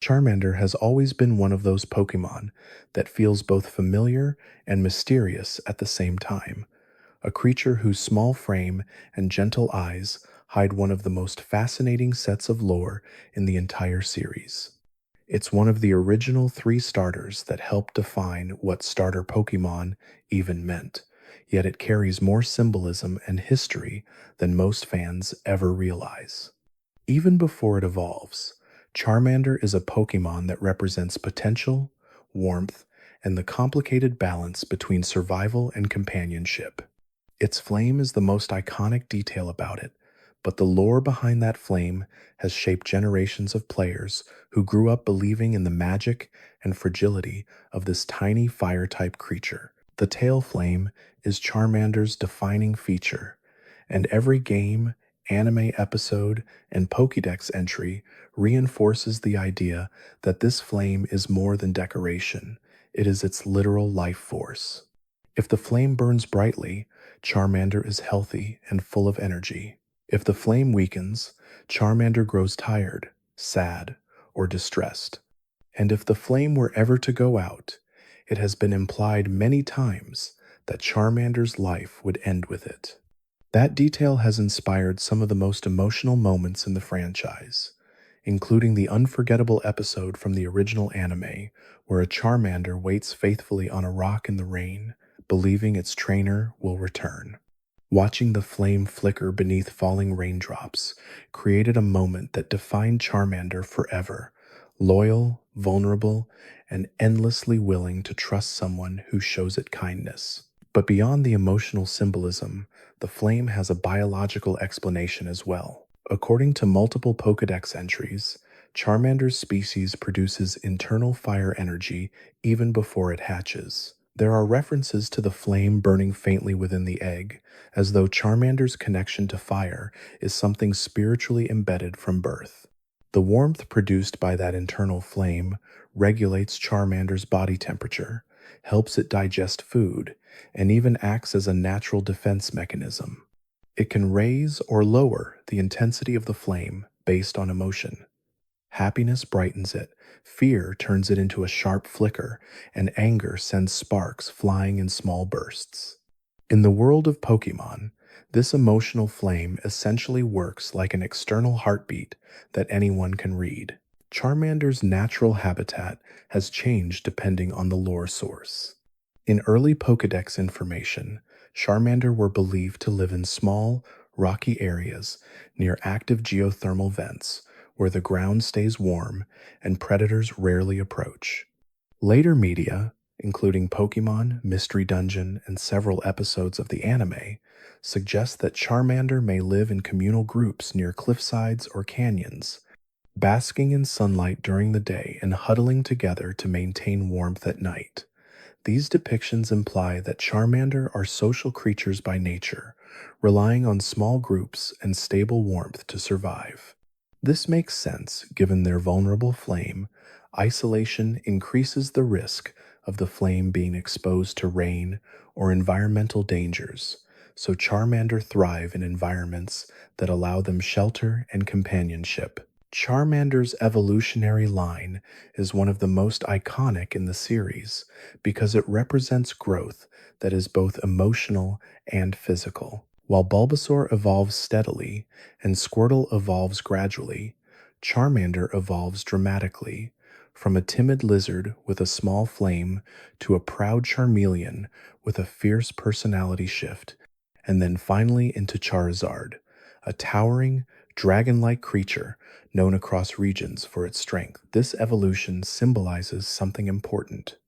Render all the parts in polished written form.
Charmander has always been one of those Pokemon that feels both familiar and mysterious at the same time, a creature whose small frame and gentle eyes hide one of the most fascinating sets of lore in the entire series. It's one of the original three starters that helped define what starter Pokemon even meant, yet it carries more symbolism and history than most fans ever realize. Even before it evolves, Charmander is a Pokemon that represents potential, warmth, and the complicated balance between survival and companionship. Its flame is the most iconic detail about it, but the lore behind that flame has shaped generations of players who grew up believing in the magic and fragility of this tiny fire type creature. The tail flame is Charmander's defining feature, and every game, anime episode, and Pokédex entry reinforces the idea that this flame is more than decoration, it is its literal life force. If the flame burns brightly, Charmander is healthy and full of energy. If the flame weakens, Charmander grows tired, sad, or distressed. And if the flame were ever to go out, it has been implied many times that Charmander's life would end with it. That detail has inspired some of the most emotional moments in the franchise, including the unforgettable episode from the original anime where a Charmander waits faithfully on a rock in the rain, believing its trainer will return. Watching the flame flicker beneath falling raindrops created a moment that defined Charmander forever, loyal, vulnerable, and endlessly willing to trust someone who shows it kindness. But beyond the emotional symbolism, the flame has a biological explanation as well. According to multiple Pokédex entries, Charmander's species produces internal fire energy even before it hatches. There are references to the flame burning faintly within the egg, as though Charmander's connection to fire is something spiritually embedded from birth. The warmth produced by that internal flame regulates Charmander's body temperature, helps it digest food, and even acts as a natural defense mechanism. It can raise or lower the intensity of the flame based on emotion. Happiness brightens it, fear turns it into a sharp flicker, and anger sends sparks flying in small bursts. In the world of Pokemon, this emotional flame essentially works like an external heartbeat that anyone can read. Charmander's natural habitat has changed depending on the lore source. In early Pokédex information, Charmander were believed to live in small, rocky areas near active geothermal vents where the ground stays warm and predators rarely approach. Later media, including Pokemon, Mystery Dungeon, and several episodes of the anime, suggest that Charmander may live in communal groups near cliffsides or canyons, basking in sunlight during the day and huddling together to maintain warmth at night. These depictions imply that Charmander are social creatures by nature, relying on small groups and stable warmth to survive. This makes sense given their vulnerable flame. Isolation increases the risk of the flame being exposed to rain or environmental dangers, so Charmander thrive in environments that allow them shelter and companionship. Charmander's evolutionary line is one of the most iconic in the series because it represents growth that is both emotional and physical. While Bulbasaur evolves steadily and Squirtle evolves gradually, Charmander evolves dramatically, from a timid lizard with a small flame to a proud Charmeleon with a fierce personality shift, and then finally into Charizard, a towering, dragon-like creature known across regions for its strength. This evolution symbolizes something important.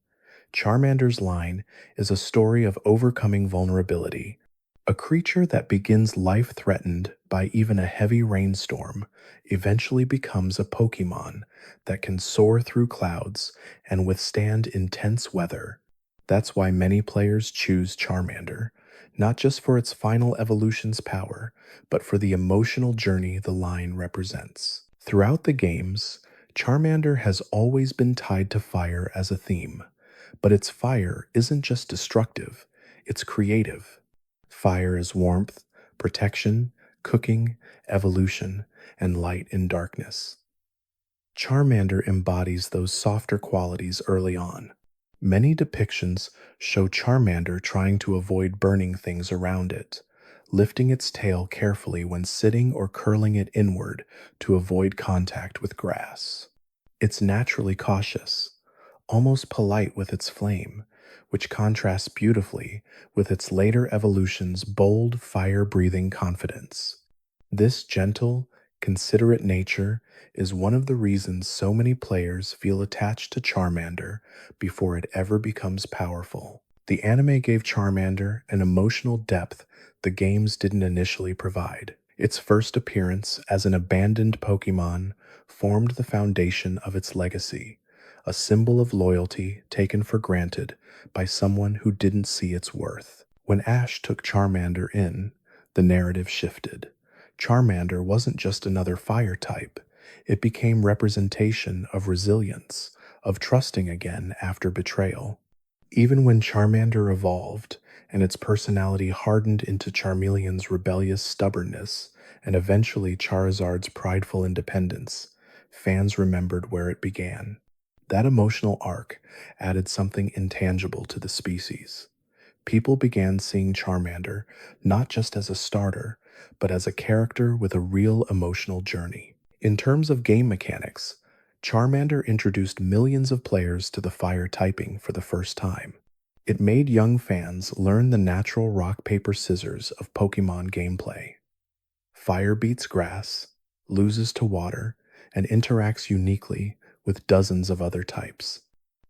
Charmander's line is a story of overcoming vulnerability. A creature that begins life threatened by even a heavy rainstorm eventually becomes a Pokemon that can soar through clouds and withstand intense weather. That's why many players choose Charmander, not just for its final evolution's power, but for the emotional journey the line represents. Throughout the games, Charmander has always been tied to fire as a theme, but its fire isn't just destructive, it's creative. Fire is warmth, protection, cooking, evolution, and light in darkness. Charmander embodies those softer qualities early on. Many depictions show Charmander trying to avoid burning things around it, lifting its tail carefully when sitting or curling it inward to avoid contact with grass. It's naturally cautious, almost polite with its flame, which contrasts beautifully with its later evolution's bold, fire breathing confidence. This gentle, considerate nature is one of the reasons so many players feel attached to Charmander before it ever becomes powerful. The anime gave Charmander an emotional depth the games didn't initially provide. Its first appearance as an abandoned Pokemon formed the foundation of its legacy, a symbol of loyalty taken for granted by someone who didn't see its worth. When Ash took Charmander in, the narrative shifted. Charmander wasn't just another fire type, it became representation of resilience, of trusting again after betrayal. Even when Charmander evolved and its personality hardened into Charmeleon's rebellious stubbornness and eventually Charizard's prideful independence, fans remembered where it began. That emotional arc added something intangible to the species. People began seeing Charmander not just as a starter, but as a character with a real emotional journey. In terms of game mechanics, Charmander introduced millions of players to the fire typing for the first time. It made young fans learn the natural rock, paper, scissors of Pokemon gameplay. Fire beats grass, loses to water, and interacts uniquely with dozens of other types.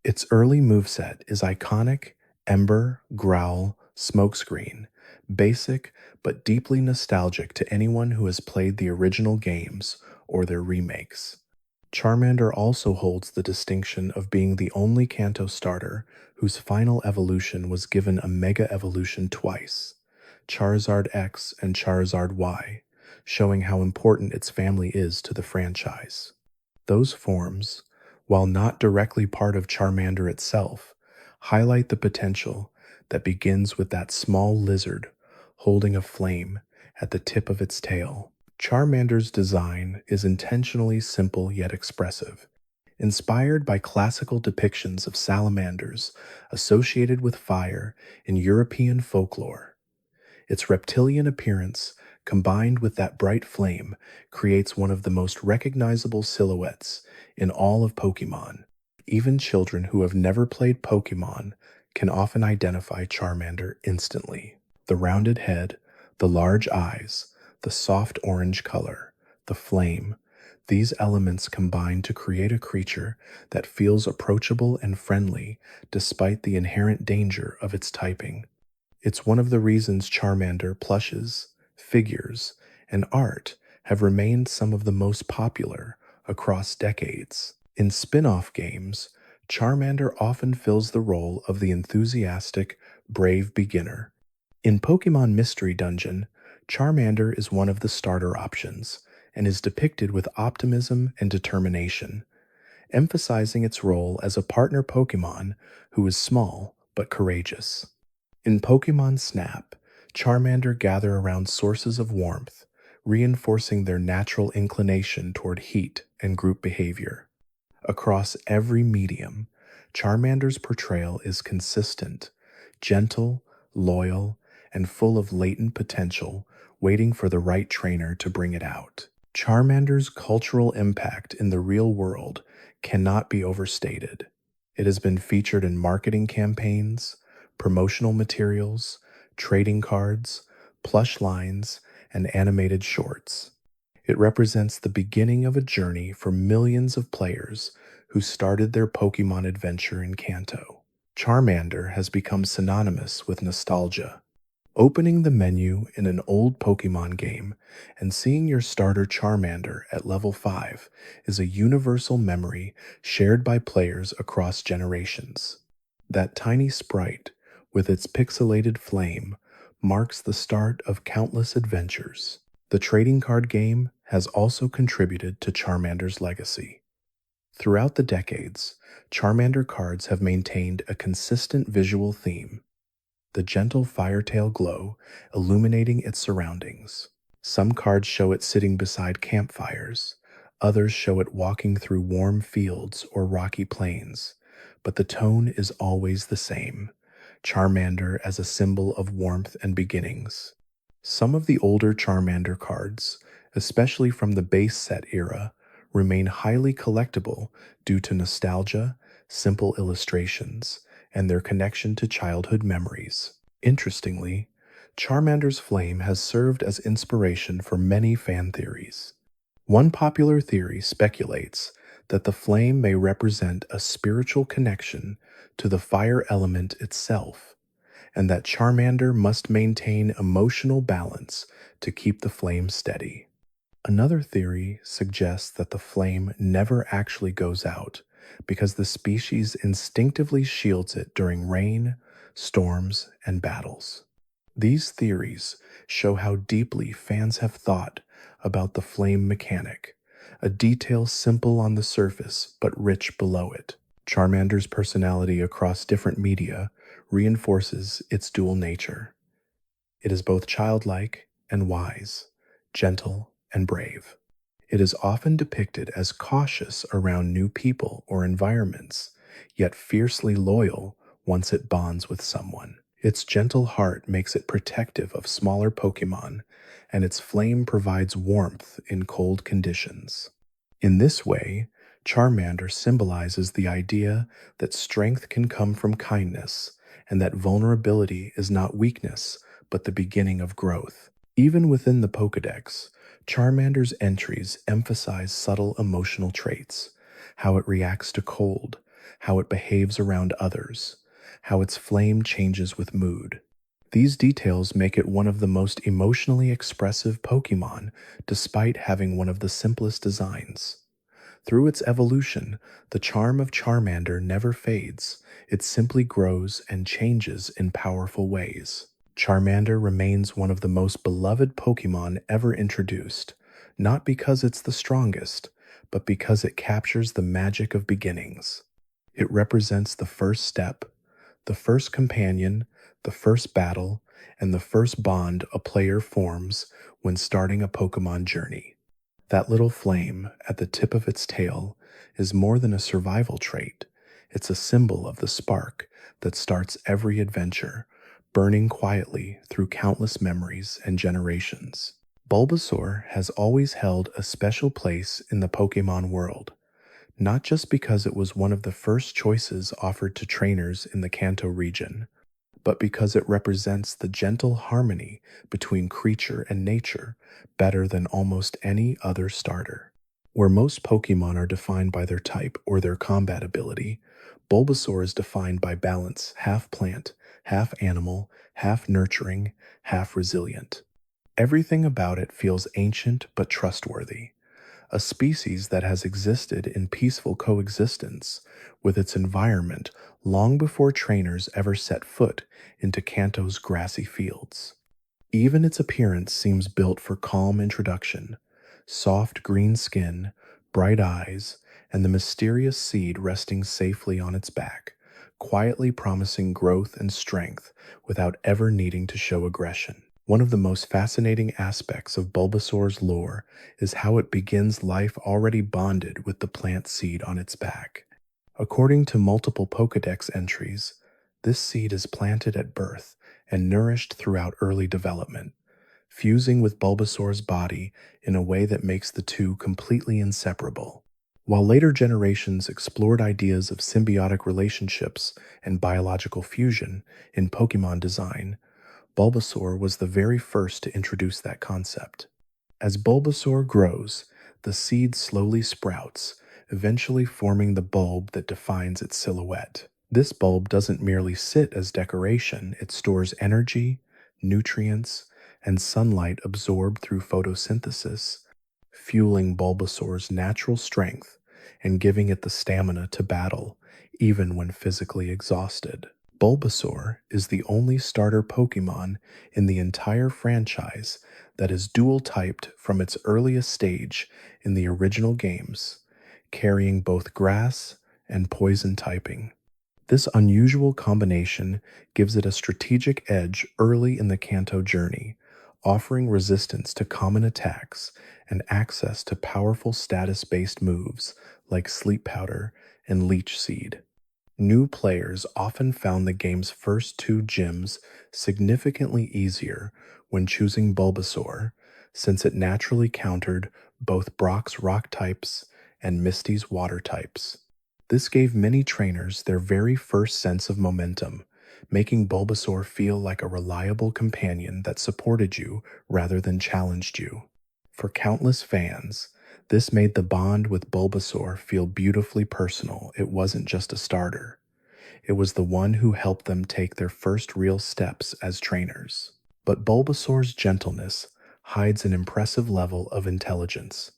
Its early moveset is iconic: Ember, Growl, Smokescreen, basic but deeply nostalgic to anyone who has played the original games or their remakes. Charmander also holds the distinction of being the only Kanto starter whose final evolution was given a Mega Evolution twice, Charizard X and Charizard Y, showing how important its family is to the franchise. Those forms, while not directly part of Charmander itself, highlight the potential that begins with that small lizard holding a flame at the tip of its tail. Charmander's design is intentionally simple yet expressive, inspired by classical depictions of salamanders associated with fire in European folklore. Its reptilian appearance, combined with that bright flame, creates one of the most recognizable silhouettes in all of Pokemon. Even children who have never played Pokemon can often identify Charmander instantly. The rounded head, the large eyes, the soft orange color, the flame, these elements combine to create a creature that feels approachable and friendly despite the inherent danger of its typing. It's one of the reasons Charmander plushes, figures, and art have remained some of the most popular across decades. In spin off games, Charmander often fills the role of the enthusiastic, brave beginner. In Pokemon Mystery Dungeon, Charmander is one of the starter options and is depicted with optimism and determination, emphasizing its role as a partner Pokemon who is small but courageous. In Pokemon Snap, Charmander gather around sources of warmth, reinforcing their natural inclination toward heat and group behavior. Across every medium, Charmander's portrayal is consistent, gentle, loyal, and full of latent potential, waiting for the right trainer to bring it out. Charmander's cultural impact in the real world cannot be overstated. It has been featured in marketing campaigns, promotional materials, trading cards, plush lines, and animated shorts. It represents the beginning of a journey for millions of players who started their Pokemon adventure in Kanto. Charmander has become synonymous with nostalgia. Opening the menu in an old Pokemon game and seeing your starter Charmander at level 5 is a universal memory shared by players across generations. That tiny sprite, with its pixelated flame, marks the start of countless adventures. The trading card game has also contributed to Charmander's legacy. Throughout the decades, Charmander cards have maintained a consistent visual theme: the gentle firetail glow illuminating its surroundings. Some cards show it sitting beside campfires, Others show it walking through warm fields or rocky plains, but the tone is always the same: Charmander as a symbol of warmth and beginnings. Some of the older Charmander cards, especially from the base set era, remain highly collectible due to nostalgia, simple illustrations, and their connection to childhood memories. Interestingly, Charmander's flame has served as inspiration for many fan theories. One popular theory speculates that the flame may represent a spiritual connection to the fire element itself, and that Charmander must maintain emotional balance to keep the flame steady. Another theory suggests that the flame never actually goes out because the species instinctively shields it during rain, storms, and battles. These theories show how deeply fans have thought about the flame mechanic, a detail simple on the surface but rich below it. Charmander's personality across different media reinforces its dual nature. It is both childlike and wise, gentle and brave. It is often depicted as cautious around new people or environments, yet fiercely loyal once it bonds with someone. Its gentle heart makes it protective of smaller Pokemon, and its flame provides warmth in cold conditions. In this way, Charmander symbolizes the idea that strength can come from kindness, and that vulnerability is not weakness, but the beginning of growth. Even within the Pokédex, Charmander's entries emphasize subtle emotional traits: how it reacts to cold, how it behaves around others, how its flame changes with mood. These details make it one of the most emotionally expressive Pokemon, despite having one of the simplest designs. Through its evolution, the charm of Charmander never fades, it simply grows and changes in powerful ways. Charmander remains one of the most beloved Pokemon ever introduced, not because it's the strongest, but because it captures the magic of beginnings. It represents the first step, the first companion, the first battle, and the first bond a player forms when starting a Pokemon journey. That little flame at the tip of its tail is more than a survival trait. It's a symbol of the spark that starts every adventure, burning quietly through countless memories and generations. Bulbasaur has always held a special place in the Pokemon world, not just because it was one of the first choices offered to trainers in the Kanto region, but because it represents the gentle harmony between creature and nature better than almost any other starter. Where most Pokemon are defined by their type or their combat ability, Bulbasaur is defined by balance: half plant, half animal, half nurturing, half resilient. Everything about it feels ancient but trustworthy, a species that has existed in peaceful coexistence with its environment long before trainers ever set foot into Kanto's grassy fields. Even its appearance seems built for calm introduction: soft green skin, bright eyes, and the mysterious seed resting safely on its back, quietly promising growth and strength without ever needing to show aggression. One of the most fascinating aspects of Bulbasaur's lore is how it begins life already bonded with the plant seed on its back. According to multiple Pokédex entries, this seed is planted at birth and nourished throughout early development, fusing with Bulbasaur's body in a way that makes the two completely inseparable. While later generations explored ideas of symbiotic relationships and biological fusion in Pokémon design, Bulbasaur was the very first to introduce that concept. As Bulbasaur grows, the seed slowly sprouts, eventually forming the bulb that defines its silhouette. This bulb doesn't merely sit as decoration, it stores energy, nutrients, and sunlight absorbed through photosynthesis, fueling Bulbasaur's natural strength and giving it the stamina to battle, even when physically exhausted. Bulbasaur is the only starter Pokemon in the entire franchise that is dual-typed from its earliest stage in the original games, carrying both grass and poison typing. This unusual combination gives it a strategic edge early in the Kanto journey, offering resistance to common attacks and access to powerful status-based moves like Sleep Powder and Leech Seed. New players often found the game's first two gyms significantly easier when choosing Bulbasaur, since it naturally countered both Brock's rock types and Misty's water types. This gave many trainers their very first sense of momentum, making Bulbasaur feel like a reliable companion that supported you rather than challenged you. For countless fans, this made the bond with Bulbasaur feel beautifully personal. It wasn't just a starter. It was the one who helped them take their first real steps as trainers. But Bulbasaur's gentleness hides an impressive level of intelligence.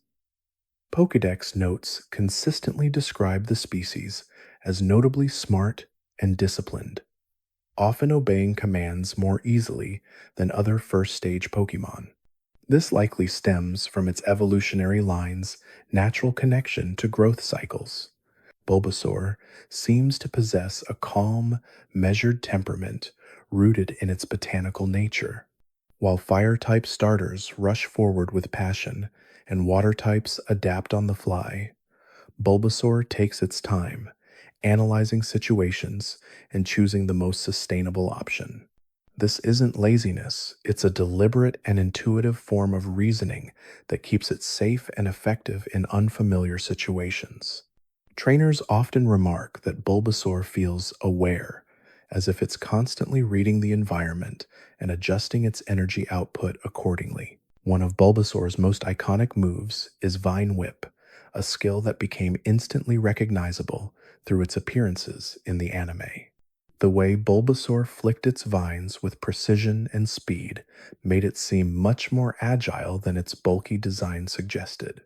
Pokédex notes consistently describe the species as notably smart and disciplined, often obeying commands more easily than other first stage Pokémon. This likely stems from its evolutionary line's natural connection to growth cycles. Bulbasaur seems to possess a calm, measured temperament rooted in its botanical nature. While fire-type starters rush forward with passion and water types adapt on the fly, Bulbasaur takes its time, analyzing situations and choosing the most sustainable option. This isn't laziness, it's a deliberate and intuitive form of reasoning that keeps it safe and effective in unfamiliar situations. Trainers often remark that Bulbasaur feels aware, as if it's constantly reading the environment and adjusting its energy output accordingly. One of Bulbasaur's most iconic moves is Vine Whip, a skill that became instantly recognizable through its appearances in the anime. The way Bulbasaur flicked its vines with precision and speed made it seem much more agile than its bulky design suggested.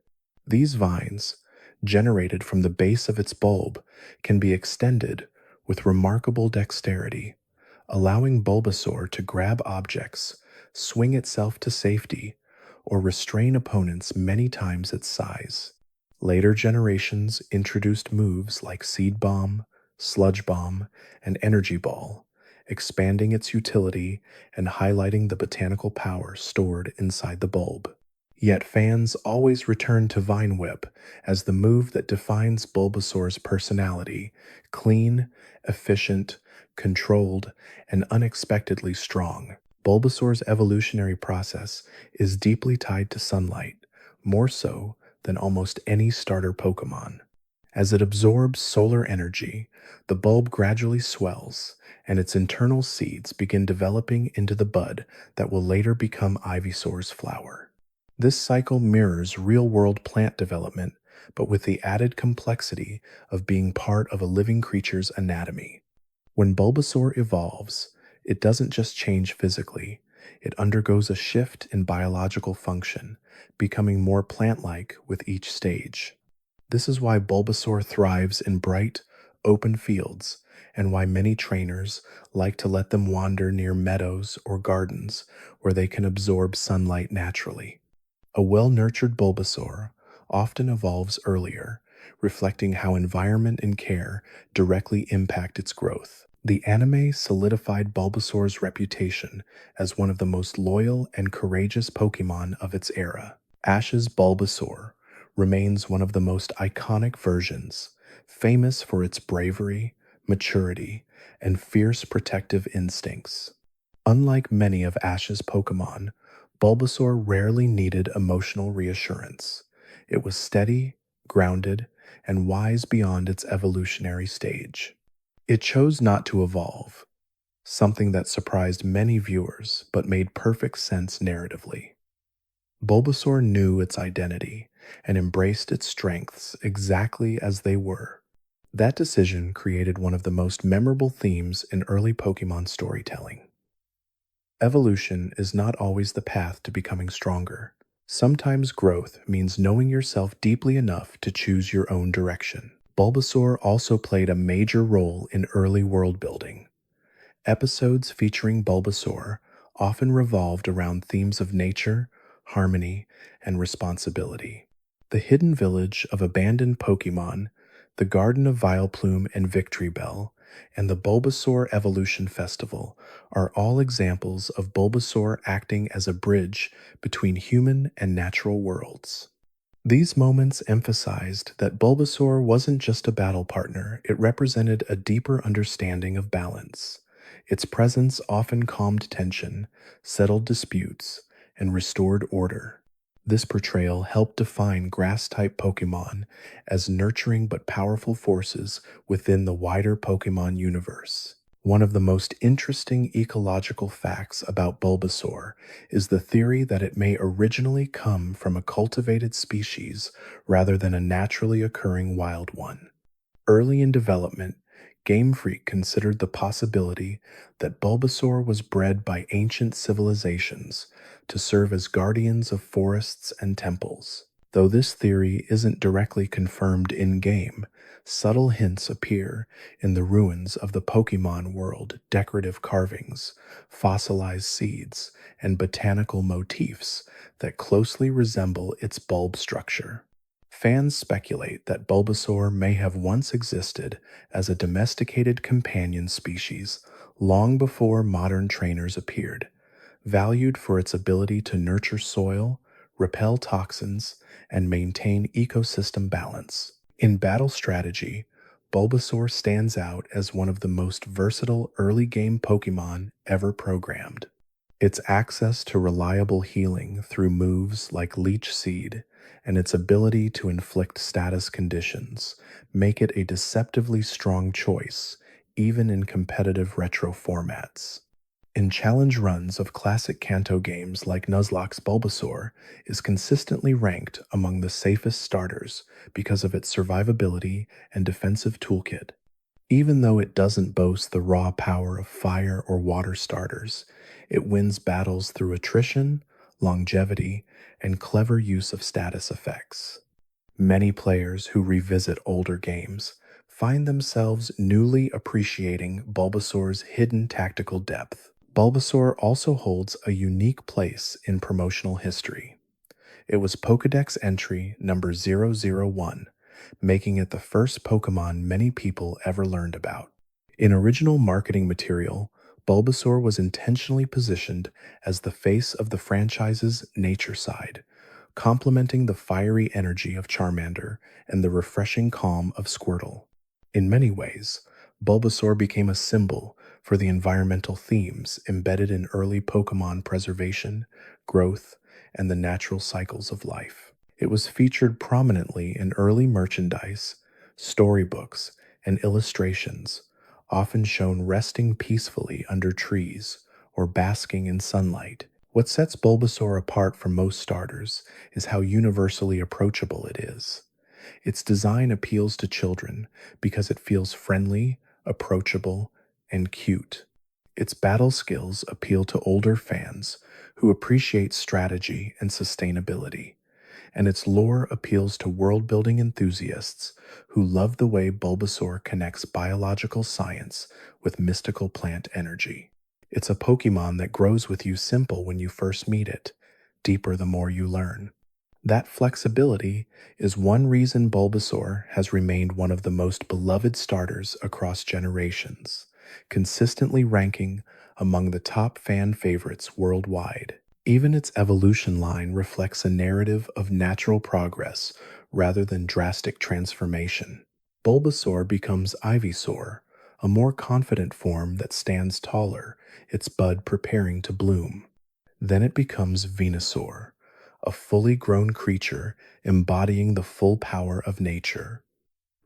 These vines, generated from the base of its bulb, can be extended with remarkable dexterity, allowing Bulbasaur to grab objects, swing itself to safety, or restrain opponents many times its size. Later generations introduced moves like Seed Bomb, Sludge Bomb, and Energy Ball, expanding its utility and highlighting the botanical power stored inside the bulb. Yet fans always return to Vine Whip as the move that defines Bulbasaur's personality: clean, efficient, controlled, and unexpectedly strong. Bulbasaur's evolutionary process is deeply tied to sunlight, more so than almost any starter Pokemon. As it absorbs solar energy, the bulb gradually swells, and its internal seeds begin developing into the bud that will later become Ivysaur's flower. This cycle mirrors real-world plant development, but with the added complexity of being part of a living creature's anatomy. When Bulbasaur evolves, it doesn't just change physically, it undergoes a shift in biological function, becoming more plant-like with each stage. This is why Bulbasaur thrives in bright, open fields, and why many trainers like to let them wander near meadows or gardens where they can absorb sunlight naturally. A well-nurtured Bulbasaur often evolves earlier, reflecting how environment and care directly impact its growth. The anime solidified Bulbasaur's reputation as one of the most loyal and courageous Pokemon of its era. Ash's Bulbasaur remains one of the most iconic versions, famous for its bravery, maturity, and fierce protective instincts. Unlike many of Ash's Pokemon, Bulbasaur rarely needed emotional reassurance. It was steady, grounded, and wise beyond its evolutionary stage. It chose not to evolve, something that surprised many viewers but made perfect sense narratively. Bulbasaur knew its identity and embraced its strengths exactly as they were. That decision created one of the most memorable themes in early Pokemon storytelling. Evolution is not always the path to becoming stronger. Sometimes growth means knowing yourself deeply enough to choose your own direction. Bulbasaur also played a major role in early world building. Episodes featuring Bulbasaur often revolved around themes of nature, harmony, and responsibility. The hidden village of abandoned Pokemon, the Garden of Vileplume and Victory Bell, and the Bulbasaur Evolution Festival are all examples of Bulbasaur acting as a bridge between human and natural worlds. These moments emphasized that Bulbasaur wasn't just a battle partner, it represented a deeper understanding of balance. Its presence often calmed tension, settled disputes, and restored order. This portrayal helped define grass type Pokemon as nurturing but powerful forces within the wider Pokemon universe. One of the most interesting ecological facts about Bulbasaur is the theory that it may originally come from a cultivated species rather than a naturally occurring wild one. Early in development, Game Freak considered the possibility that Bulbasaur was bred by ancient civilizations to serve as guardians of forests and temples. Though this theory isn't directly confirmed in game, subtle hints appear in the ruins of the Pokemon world, decorative carvings, fossilized seeds, and botanical motifs that closely resemble its bulb structure. Fans speculate that Bulbasaur may have once existed as a domesticated companion species long before modern trainers appeared, valued for its ability to nurture soil, repel toxins, and maintain ecosystem balance. In battle strategy, Bulbasaur stands out as one of the most versatile early game Pokemon ever programmed. Its access to reliable healing through moves like Leech Seed and its ability to inflict status conditions make it a deceptively strong choice, even in competitive retro formats. In challenge runs of classic Kanto games like Nuzlocke's Bulbasaur is consistently ranked among the safest starters because of its survivability and defensive toolkit. Even though it doesn't boast the raw power of fire or water starters, it wins battles through attrition, longevity, and clever use of status effects. Many players who revisit older games find themselves newly appreciating Bulbasaur's hidden tactical depth. Bulbasaur also holds a unique place in promotional history. It was Pokédex entry number 001, making it the first Pokemon many people ever learned about. In original marketing material, Bulbasaur was intentionally positioned as the face of the franchise's nature side, complementing the fiery energy of Charmander and the refreshing calm of Squirtle. In many ways, Bulbasaur became a symbol for the environmental themes embedded in early Pokemon preservation, growth, and the natural cycles of life. It was featured prominently in early merchandise, storybooks, and illustrations, often shown resting peacefully under trees or basking in sunlight. What sets Bulbasaur apart from most starters is how universally approachable it is. Its design appeals to children because it feels friendly, approachable, and cute. Its battle skills appeal to older fans who appreciate strategy and sustainability, and its lore appeals to world-building enthusiasts who love the way Bulbasaur connects biological science with mystical plant energy. It's a Pokemon that grows with you simple when you first meet it, deeper the more you learn. That flexibility is one reason Bulbasaur has remained one of the most beloved starters across generations, consistently ranking among the top fan favorites worldwide. Even its evolution line reflects a narrative of natural progress rather than drastic transformation. Bulbasaur becomes Ivysaur, a more confident form that stands taller, its bud preparing to bloom. Then it becomes Venusaur, a fully grown creature embodying the full power of nature.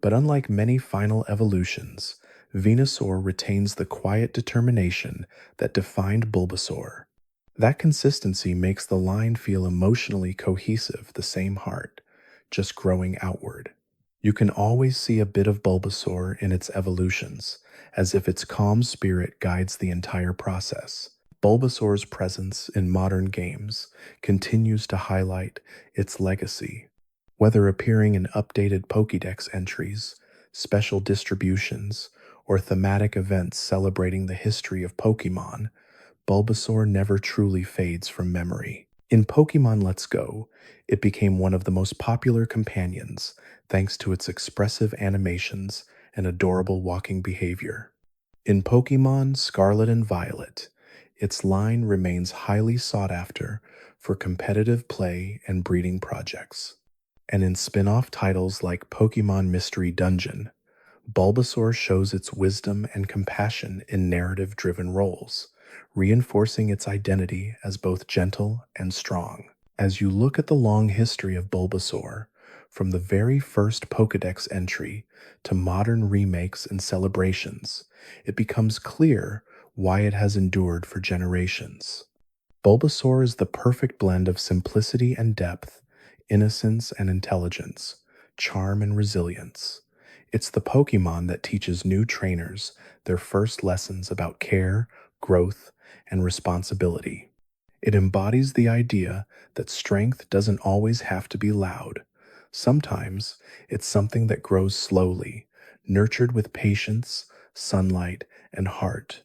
But unlike many final evolutions, Venusaur retains the quiet determination that defined Bulbasaur. That consistency makes the line feel emotionally cohesive, the same heart, just growing outward. You can always see a bit of Bulbasaur in its evolutions, as if its calm spirit guides the entire process. Bulbasaur's presence in modern games continues to highlight its legacy. Whether appearing in updated Pokédex entries, special distributions, or thematic events celebrating the history of Pokémon, Bulbasaur never truly fades from memory. In Pokemon Let's Go, it became one of the most popular companions thanks to its expressive animations and adorable walking behavior. In Pokemon Scarlet and Violet, its line remains highly sought after for competitive play and breeding projects. And in spin off titles like Pokemon Mystery Dungeon, Bulbasaur shows its wisdom and compassion in narrative driven roles, reinforcing its identity as both gentle and strong. As you look at the long history of Bulbasaur, from the very first Pokedex entry to modern remakes and celebrations, it becomes clear why it has endured for generations. Bulbasaur is the perfect blend of simplicity and depth, innocence and intelligence, charm and resilience. It's the Pokemon that teaches new trainers their first lessons about care, growth, and responsibility. It embodies the idea that strength doesn't always have to be loud. Sometimes it's something that grows slowly, nurtured with patience, sunlight, and heart.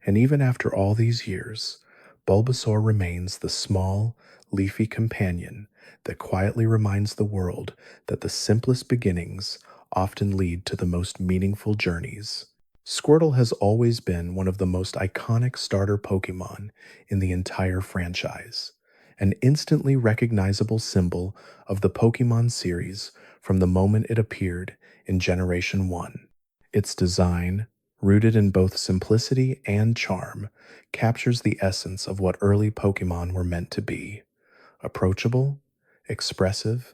And even after all these years, Bulbasaur remains the small, leafy companion that quietly reminds the world that the simplest beginnings often lead to the most meaningful journeys. Squirtle has always been one of the most iconic starter Pokemon in the entire franchise, an instantly recognizable symbol of the Pokemon series from the moment it appeared in Generation 1. Its design, rooted in both simplicity and charm, captures the essence of what early Pokemon were meant to be: approachable, expressive,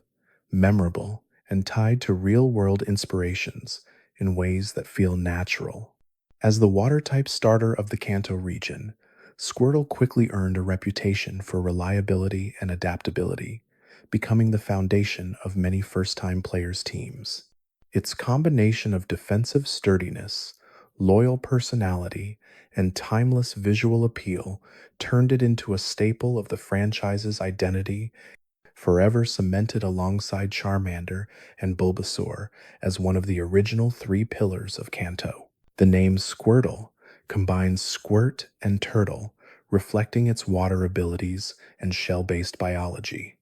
memorable, and tied to real world inspirations in ways that feel natural. As the water type starter of the Kanto region, Squirtle quickly earned a reputation for reliability and adaptability, becoming the foundation of many first time players' teams. Its combination of defensive sturdiness, loyal personality, and timeless visual appeal turned it into a staple of the franchise's identity, forever cemented alongside Charmander and Bulbasaur as one of the original three pillars of Kanto. The name Squirtle combines squirt and turtle, reflecting its water abilities and shell-based biology.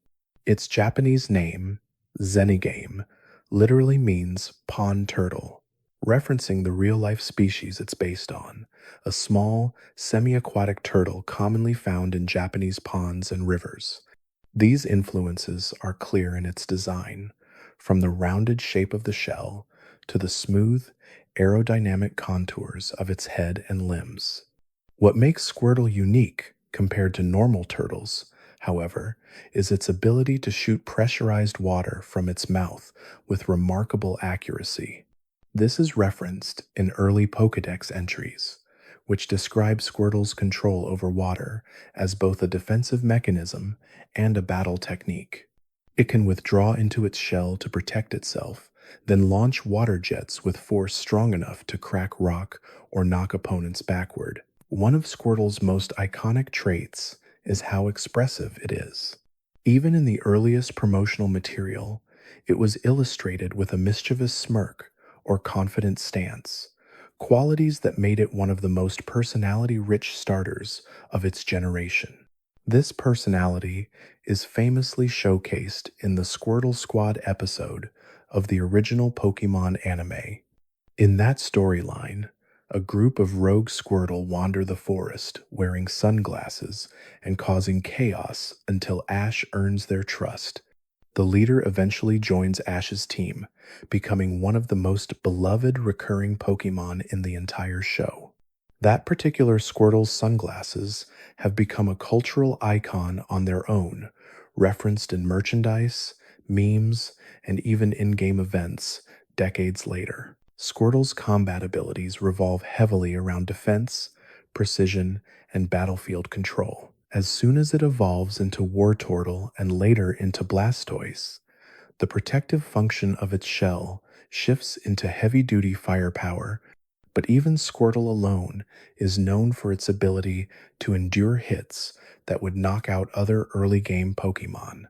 Its Japanese name, Zenigame, literally means pond turtle, referencing the real-life species it's based on, a small, semi-aquatic turtle commonly found in Japanese ponds and rivers. These influences are clear in its design, from the rounded shape of the shell to the smooth, aerodynamic contours of its head and limbs. What makes Squirtle unique compared to normal turtles, however, is its ability to shoot pressurized water from its mouth with remarkable accuracy. This is referenced in early Pokedex entries, which describe Squirtle's control over water as both a defensive mechanism and a battle technique. It can withdraw into its shell to protect itself, then launch water jets with force strong enough to crack rock or knock opponents backward. One of Squirtle's most iconic traits is how expressive it is. Even in the earliest promotional material, it was illustrated with a mischievous smirk or confident stance, qualities that made it one of the most personality-rich starters of its generation. This personality is famously showcased in the Squirtle Squad episode of the original Pokemon anime. In that storyline, a group of rogue Squirtle wander the forest wearing sunglasses and causing chaos until Ash earns their trust. The leader eventually joins Ash's team, becoming one of the most beloved recurring Pokemon in the entire show. That particular Squirtle's sunglasses have become a cultural icon on their own, referenced in merchandise, memes, and even in-game events decades later. Squirtle's combat abilities revolve heavily around defense, precision, and battlefield control. As soon as it evolves into Wartortle and later into Blastoise, the protective function of its shell shifts into heavy-duty firepower, but even Squirtle alone is known for its ability to endure hits that would knock out other early-game Pokemon.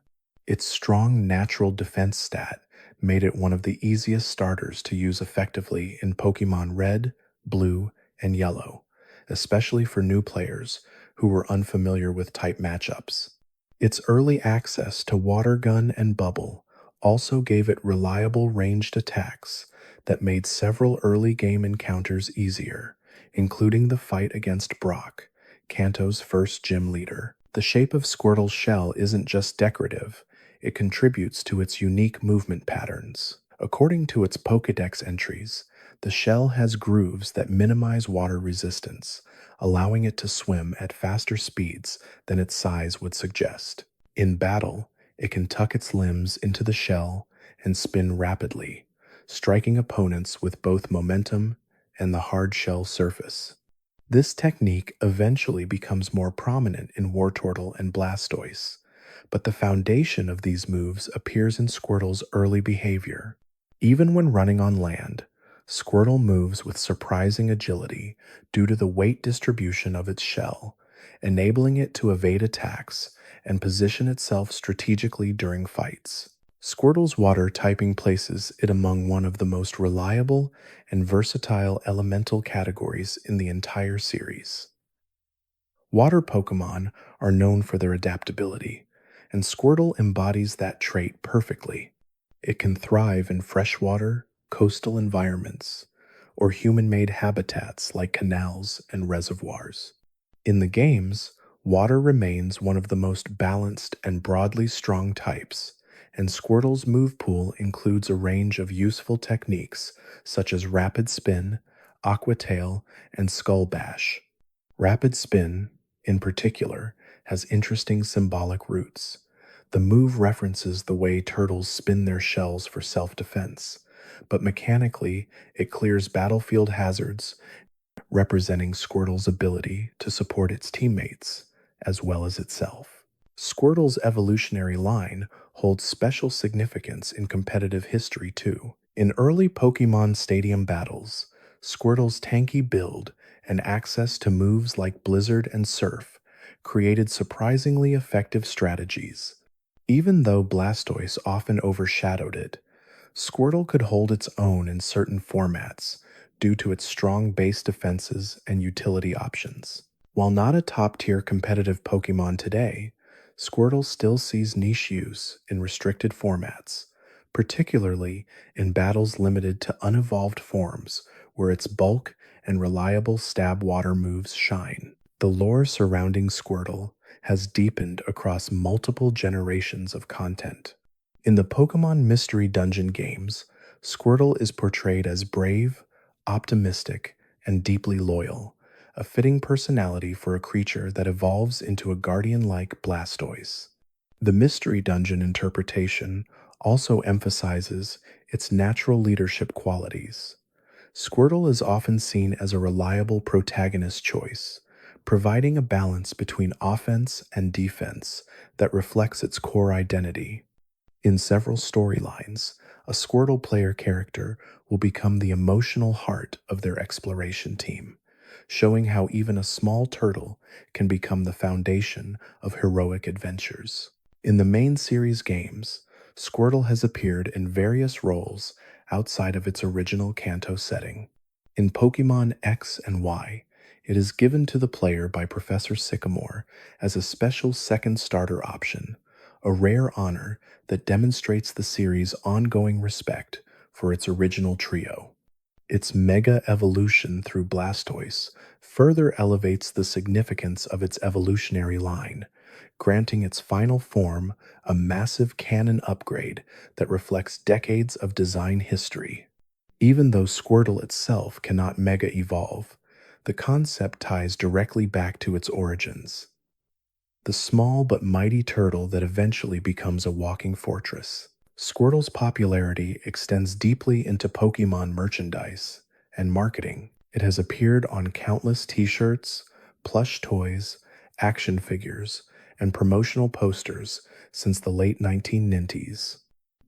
Its strong natural defense stat made it one of the easiest starters to use effectively in Pokemon Red, Blue, and Yellow, especially for new players who were unfamiliar with type matchups. Its early access to Water Gun and Bubble also gave it reliable ranged attacks that made several early game encounters easier, including the fight against Brock, Kanto's first gym leader. The shape of Squirtle's shell isn't just decorative, it contributes to its unique movement patterns. According to its Pokédex entries, the shell has grooves that minimize water resistance, allowing it to swim at faster speeds than its size would suggest. In battle, it can tuck its limbs into the shell and spin rapidly, striking opponents with both momentum and the hard shell surface. This technique eventually becomes more prominent in Wartortle and Blastoise, but the foundation of these moves appears in Squirtle's early behavior. Even when running on land, Squirtle moves with surprising agility due to the weight distribution of its shell, enabling it to evade attacks and position itself strategically during fights. Squirtle's water typing places it among one of the most reliable and versatile elemental categories in the entire series. Water Pokemon are known for their adaptability, and Squirtle embodies that trait perfectly. It can thrive in freshwater, coastal environments, or human-made habitats like canals and reservoirs. In the games, water remains one of the most balanced and broadly strong types, and Squirtle's move pool includes a range of useful techniques such as Rapid Spin, Aqua Tail, and Skull Bash. Rapid Spin, in particular, has interesting symbolic roots. The move references the way turtles spin their shells for self-defense, but mechanically it clears battlefield hazards, representing Squirtle's ability to support its teammates as well as itself. Squirtle's evolutionary line holds special significance in competitive history too. In early Pokemon Stadium battles, Squirtle's tanky build and access to moves like Blizzard and Surf created surprisingly effective strategies. Even though Blastoise often overshadowed it, Squirtle could hold its own in certain formats due to its strong base defenses and utility options. While not a top-tier competitive Pokemon today, Squirtle still sees niche use in restricted formats, particularly in battles limited to unevolved forms where its bulk and reliable stab water moves shine. The lore surrounding Squirtle has deepened across multiple generations of content. In the Pokemon Mystery Dungeon games, Squirtle is portrayed as brave, optimistic, and deeply loyal, a fitting personality for a creature that evolves into a guardian-like Blastoise. The Mystery Dungeon interpretation also emphasizes its natural leadership qualities. Squirtle is often seen as a reliable protagonist choice, providing a balance between offense and defense that reflects its core identity. In several storylines, a Squirtle player character will become the emotional heart of their exploration team, showing how even a small turtle can become the foundation of heroic adventures. In the main series games, Squirtle has appeared in various roles outside of its original Kanto setting. In Pokemon X and Y, it is given to the player by Professor Sycamore as a special second starter option, a rare honor that demonstrates the series' ongoing respect for its original trio. Its mega evolution through Blastoise further elevates the significance of its evolutionary line, granting its final form a massive canon upgrade that reflects decades of design history. Even though Squirtle itself cannot mega evolve, the concept ties directly back to its origins. The small but mighty turtle that eventually becomes a walking fortress. Squirtle's popularity extends deeply into Pokemon merchandise and marketing. It has appeared on countless t-shirts, plush toys, action figures, and promotional posters since the late 1990s.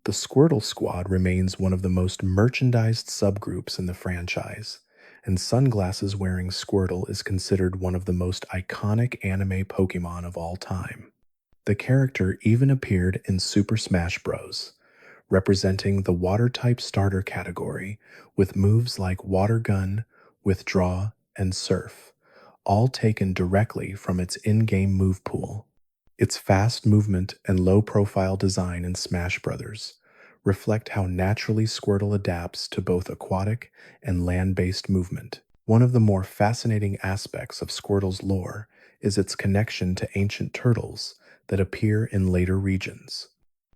The Squirtle Squad remains one of the most merchandised subgroups in the franchise, and sunglasses-wearing Squirtle is considered one of the most iconic anime Pokemon of all time. The character even appeared in Super Smash Bros., representing the Water-type starter category with moves like Water Gun, Withdraw, and Surf, all taken directly from its in-game move pool. Its fast movement and low-profile design in Smash Bros. Reflect how naturally Squirtle adapts to both aquatic and land-based movement. One of the more fascinating aspects of Squirtle's lore is its connection to ancient turtles that appear in later regions.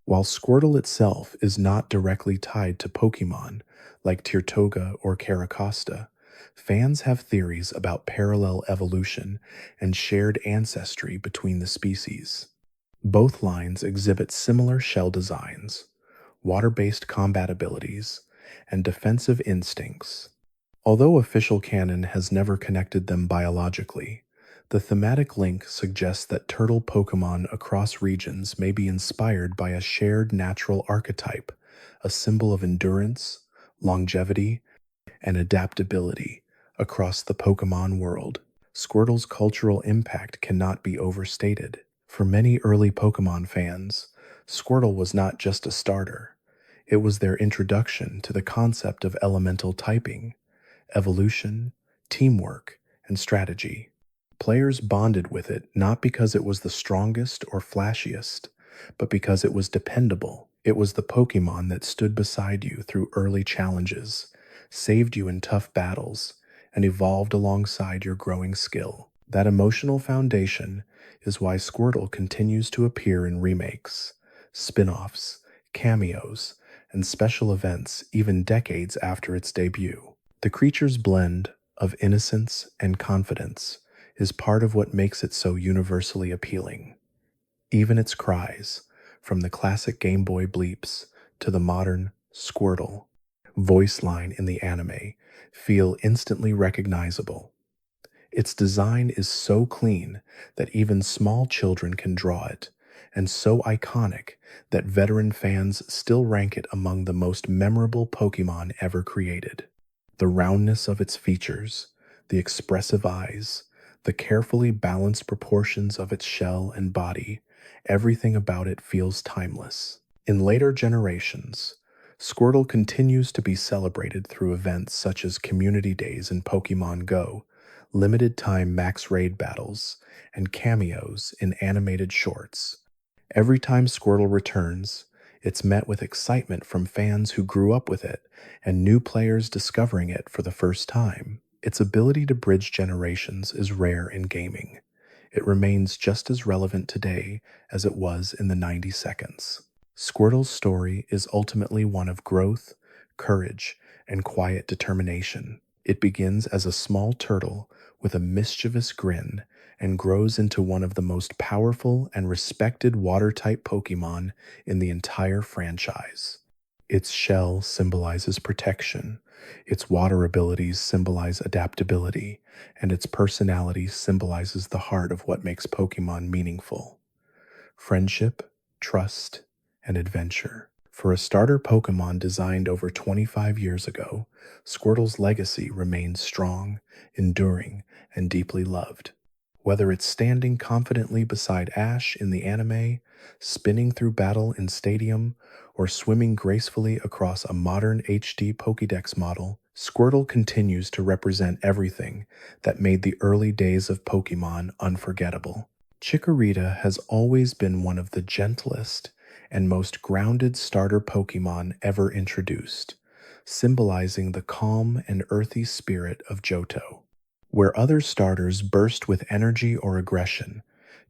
While Squirtle itself is not directly tied to Pokemon like Tirtoga or Caracosta, fans have theories about parallel evolution and shared ancestry between the species. Both lines exhibit similar shell designs, water-based combat abilities, and defensive instincts. Although official canon has never connected them biologically, the thematic link suggests that turtle Pokemon across regions may be inspired by a shared natural archetype, a symbol of endurance, longevity, and adaptability across the Pokemon world. Squirtle's cultural impact cannot be overstated. For many early Pokemon fans, Squirtle was not just a starter, it was their introduction to the concept of elemental typing, evolution, teamwork, and strategy. Players bonded with it not because it was the strongest or flashiest, but because it was dependable. It was the Pokemon that stood beside you through early challenges, saved you in tough battles, and evolved alongside your growing skill. That emotional foundation is why Squirtle continues to appear in remakes, spin-offs, cameos, and special events even decades after its debut. The creature's blend of innocence and confidence is part of what makes it so universally appealing. Even its cries, from the classic Game Boy bleeps to the modern Squirtle voice line in the anime, feel instantly recognizable. Its design is so clean that even small children can draw it, and so iconic that veteran fans still rank it among the most memorable Pokemon ever created. The roundness of its features, the expressive eyes, the carefully balanced proportions of its shell and body, everything about it feels timeless. In later generations, Squirtle continues to be celebrated through events such as Community Days in Pokemon Go, limited time max raid battles, and cameos in animated shorts. Every time Squirtle returns, it's met with excitement from fans who grew up with it and new players discovering it for the first time. Its ability to bridge generations is rare in gaming. It remains just as relevant today as it was in the 90 seconds. Squirtle's story is ultimately one of growth, courage, and quiet determination. It begins as a small turtle with a mischievous grin and grows into one of the most powerful and respected water-type Pokemon in the entire franchise. Its shell symbolizes protection, its water abilities symbolize adaptability, and its personality symbolizes the heart of what makes Pokemon meaningful: friendship, trust, and adventure. For a starter Pokemon designed over 25 years ago, Squirtle's legacy remains strong, enduring, and deeply loved. Whether it's standing confidently beside Ash in the anime, spinning through battle in Stadium, or swimming gracefully across a modern HD Pokédex model, Squirtle continues to represent everything that made the early days of Pokemon unforgettable. Chikorita has always been one of the gentlest and most grounded starter Pokemon ever introduced, symbolizing the calm and earthy spirit of Johto. Where other starters burst with energy or aggression,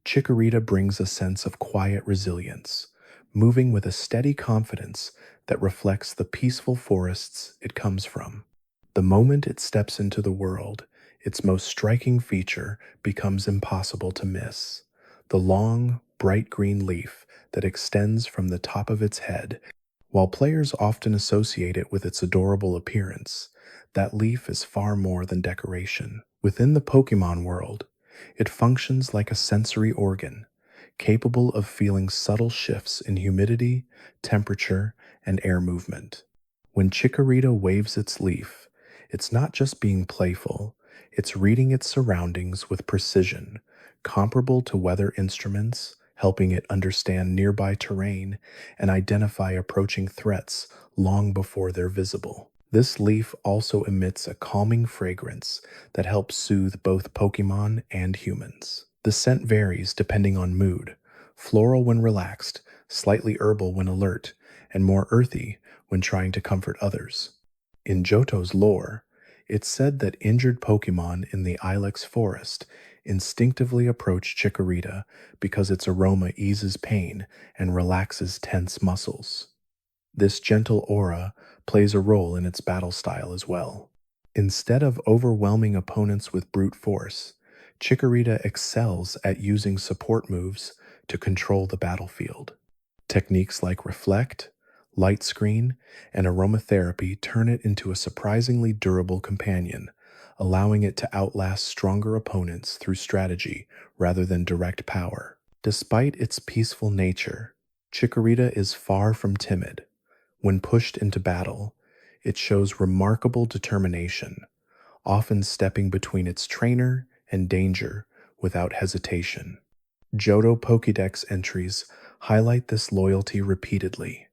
Chikorita brings a sense of quiet resilience, moving with a steady confidence that reflects the peaceful forests it comes from. The moment it steps into the world, its most striking feature becomes impossible to miss: the long, bright green leaf that extends from the top of its head. While players often associate it with its adorable appearance, that leaf is far more than decoration. Within the Pokemon world, it functions like a sensory organ, capable of feeling subtle shifts in humidity, temperature, and air movement. When Chikorita waves its leaf, it's not just being playful, it's reading its surroundings with precision, comparable to weather instruments, helping it understand nearby terrain and identify approaching threats long before they're visible. This leaf also emits a calming fragrance that helps soothe both Pokemon and humans. The scent varies depending on mood: floral when relaxed, slightly herbal when alert, and more earthy when trying to comfort others. In Johto's lore, It's said that injured Pokemon in the Ilex forest instinctively approach Chikorita because its aroma eases pain and relaxes tense muscles. This gentle aura plays a role in its battle style as well. Instead of overwhelming opponents with brute force, Chikorita excels at using support moves to control the battlefield. Techniques like Reflect, Light Screen, and Aromatherapy turn it into a surprisingly durable companion, allowing it to outlast stronger opponents through strategy rather than direct power. Despite its peaceful nature, Chikorita is far from timid. When pushed into battle, it shows remarkable determination, often stepping between its trainer and danger without hesitation. Johto Pokédex entries highlight this loyalty repeatedly,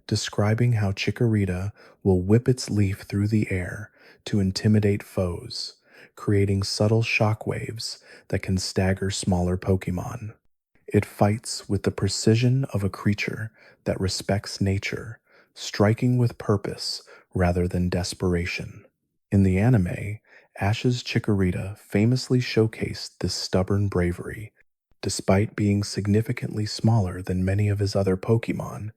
describing how Chikorita will whip its leaf through the air to intimidate foes, creating subtle shockwaves that can stagger smaller Pokémon. It fights with the precision of a creature that respects nature, striking with purpose rather than desperation. In the anime, Ash's Chikorita famously showcased this stubborn bravery. Despite being significantly smaller than many of his other Pokemon,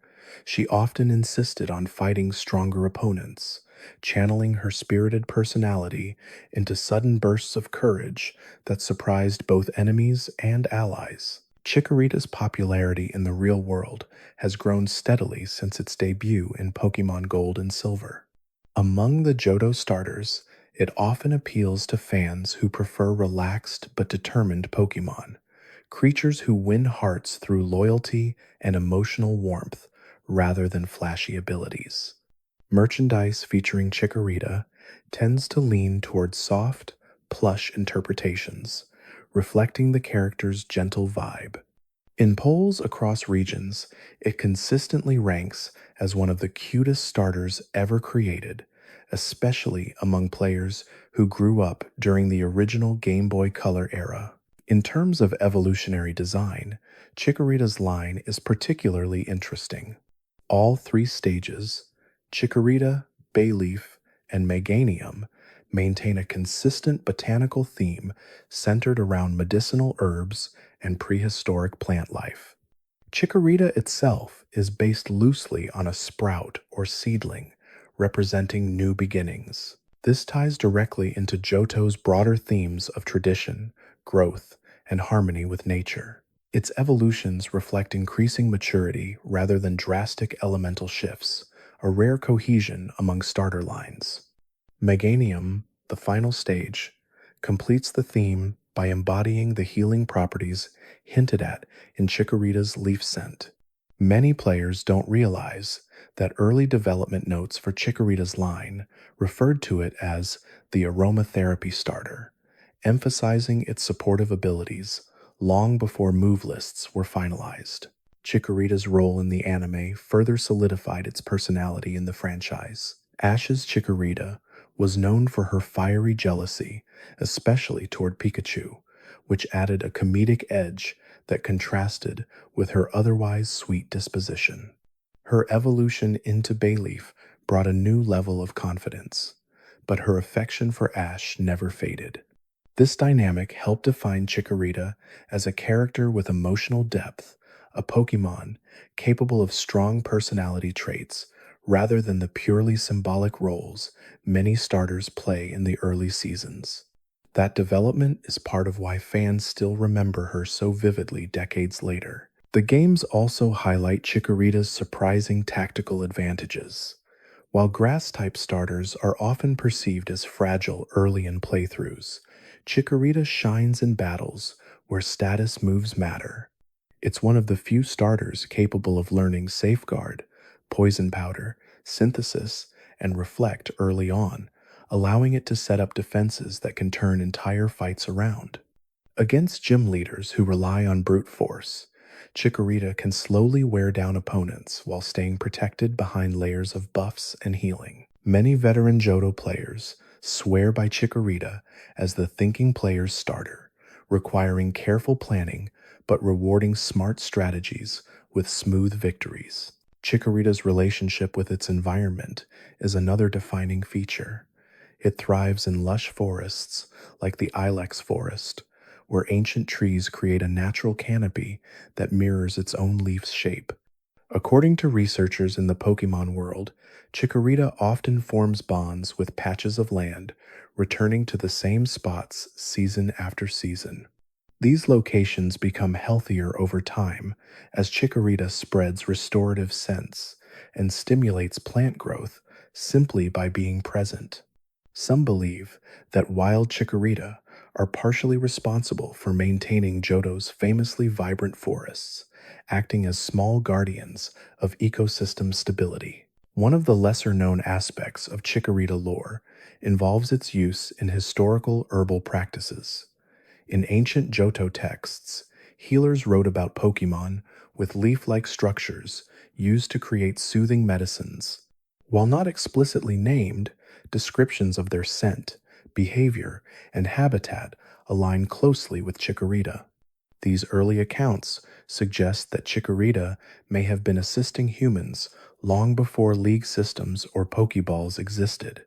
she often insisted on fighting stronger opponents, channeling her spirited personality into sudden bursts of courage that surprised both enemies and allies. Chikorita's popularity in the real world has grown steadily since its debut in Pokemon Gold and Silver. Among the Johto starters, it often appeals to fans who prefer relaxed but determined Pokemon, creatures who win hearts through loyalty and emotional warmth rather than flashy abilities. Merchandise featuring Chikorita tends to lean towards soft, plush interpretations, reflecting the character's gentle vibe. In polls across regions, it consistently ranks as one of the cutest starters ever created, especially among players who grew up during the original Game Boy Color era. In terms of evolutionary design, Chikorita's line is particularly interesting. All three stages, Chikorita, Bayleaf, and Meganium, maintain a consistent botanical theme centered around medicinal herbs and prehistoric plant life. Chikorita itself is based loosely on a sprout or seedling, representing new beginnings. This ties directly into Johto's broader themes of tradition, growth, and harmony with nature. Its evolutions reflect increasing maturity rather than drastic elemental shifts, a rare cohesion among starter lines. Meganium, the final stage, completes the theme by embodying the healing properties hinted at in Chikorita's leaf scent. Many players don't realize that early development notes for Chikorita's line referred to it as the aromatherapy starter, emphasizing its supportive abilities long before move lists were finalized. Chikorita's role in the anime further solidified its personality in the franchise. Ash's Chikorita was known for her fiery jealousy, especially toward Pikachu, which added a comedic edge that contrasted with her otherwise sweet disposition. Her evolution into Bayleaf brought a new level of confidence, but her affection for Ash never faded. This dynamic helped define Chikorita as a character with emotional depth, a Pokemon capable of strong personality traits rather than the purely symbolic roles many starters play in the early seasons. That development is part of why fans still remember her so vividly decades later. The games also highlight Chikorita's surprising tactical advantages. While grass-type starters are often perceived as fragile early in playthroughs, Chikorita shines in battles where status moves matter. It's one of the few starters capable of learning Safeguard, Poison Powder, Synthesis, and Reflect early on, allowing it to set up defenses that can turn entire fights around. Against gym leaders who rely on brute force, Chikorita can slowly wear down opponents while staying protected behind layers of buffs and healing. Many veteran Johto players swear by Chikorita as the thinking player's starter, requiring careful planning but rewarding smart strategies with smooth victories. Chikorita's relationship with its environment is another defining feature. It thrives in lush forests like the ilex forest, where ancient trees create a natural canopy that mirrors its own leaf's shape. According to researchers in the Pokemon world, Chikorita often forms bonds with patches of land, returning to the same spots season after season. These locations become healthier over time as Chikorita spreads restorative scents and stimulates plant growth simply by being present. Some believe that wild Chikorita are partially responsible for maintaining Johto's famously vibrant forests, acting as small guardians of ecosystem stability. One of the lesser known aspects of Chikorita lore involves its use in historical herbal practices. In ancient Johto texts, healers wrote about Pokemon with leaf-like structures used to create soothing medicines. While not explicitly named, descriptions of their scent, behavior, and habitat align closely with Chikorita. These early accounts suggest that Chikorita may have been assisting humans long before league systems or Pokeballs existed,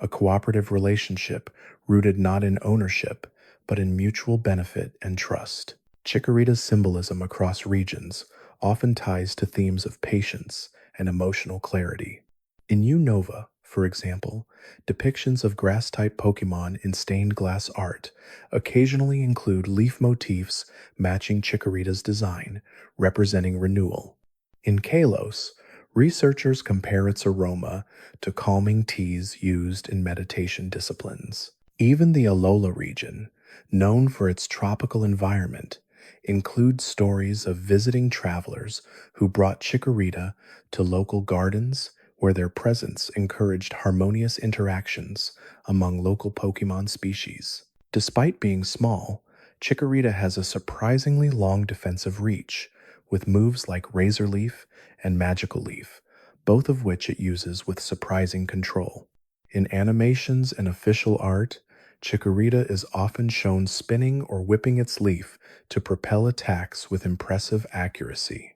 a cooperative relationship rooted not in ownership, but in mutual benefit and trust. Chikorita's symbolism across regions often ties to themes of patience and emotional clarity. In Unova, for example, depictions of grass-type Pokemon in stained glass art occasionally include leaf motifs matching Chikorita's design, representing renewal. In Kalos, researchers compare its aroma to calming teas used in meditation disciplines. Even the Alola region, known for its tropical environment, includes stories of visiting travelers who brought Chikorita to local gardens where their presence encouraged harmonious interactions among local Pokemon species. Despite being small, Chikorita has a surprisingly long defensive reach, with moves like Razor Leaf and Magical Leaf, both of which it uses with surprising control. In animations and official art, Chikorita is often shown spinning or whipping its leaf to propel attacks with impressive accuracy.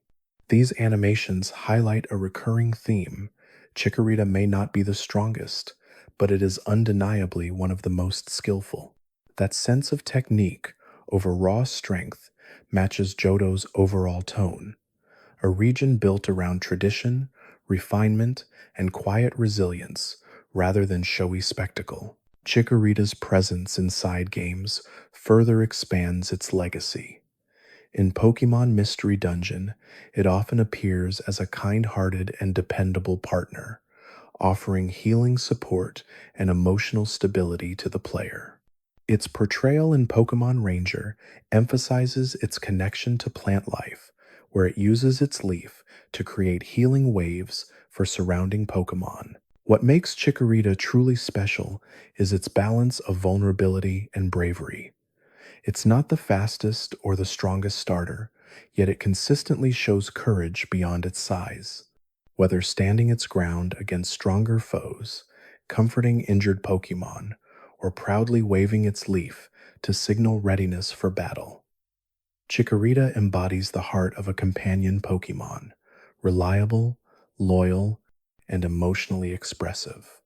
These animations highlight a recurring theme. Chikorita may not be the strongest, but it is undeniably one of the most skillful. That sense of technique over raw strength matches Johto's overall tone, a region built around tradition, refinement, and quiet resilience rather than showy spectacle. Chikorita's presence in side games further expands its legacy. In Pokemon Mystery Dungeon, it often appears as a kind-hearted and dependable partner, offering healing support and emotional stability to the player. Its portrayal in Pokemon Ranger emphasizes its connection to plant life, where it uses its leaf to create healing waves for surrounding Pokemon. What makes Chikorita truly special is its balance of vulnerability and bravery. It's not the fastest or the strongest starter, yet it consistently shows courage beyond its size. Whether standing its ground against stronger foes, comforting injured Pokemon, or proudly waving its leaf to signal readiness for battle, Chikorita embodies the heart of a companion Pokemon, reliable, loyal, and emotionally expressive.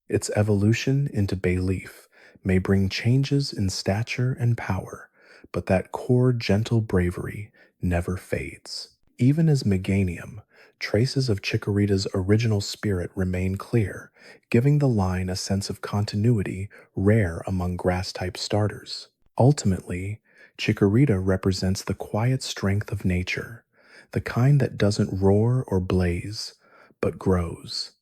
Its evolution into Bayleaf may bring changes in stature and power, but that core gentle bravery never fades. Even as Meganium, traces of Chikorita's original spirit remain clear, giving the line a sense of continuity rare among grass-type starters. Ultimately, Chikorita represents the quiet strength of nature, the kind that doesn't roar or blaze, but grows.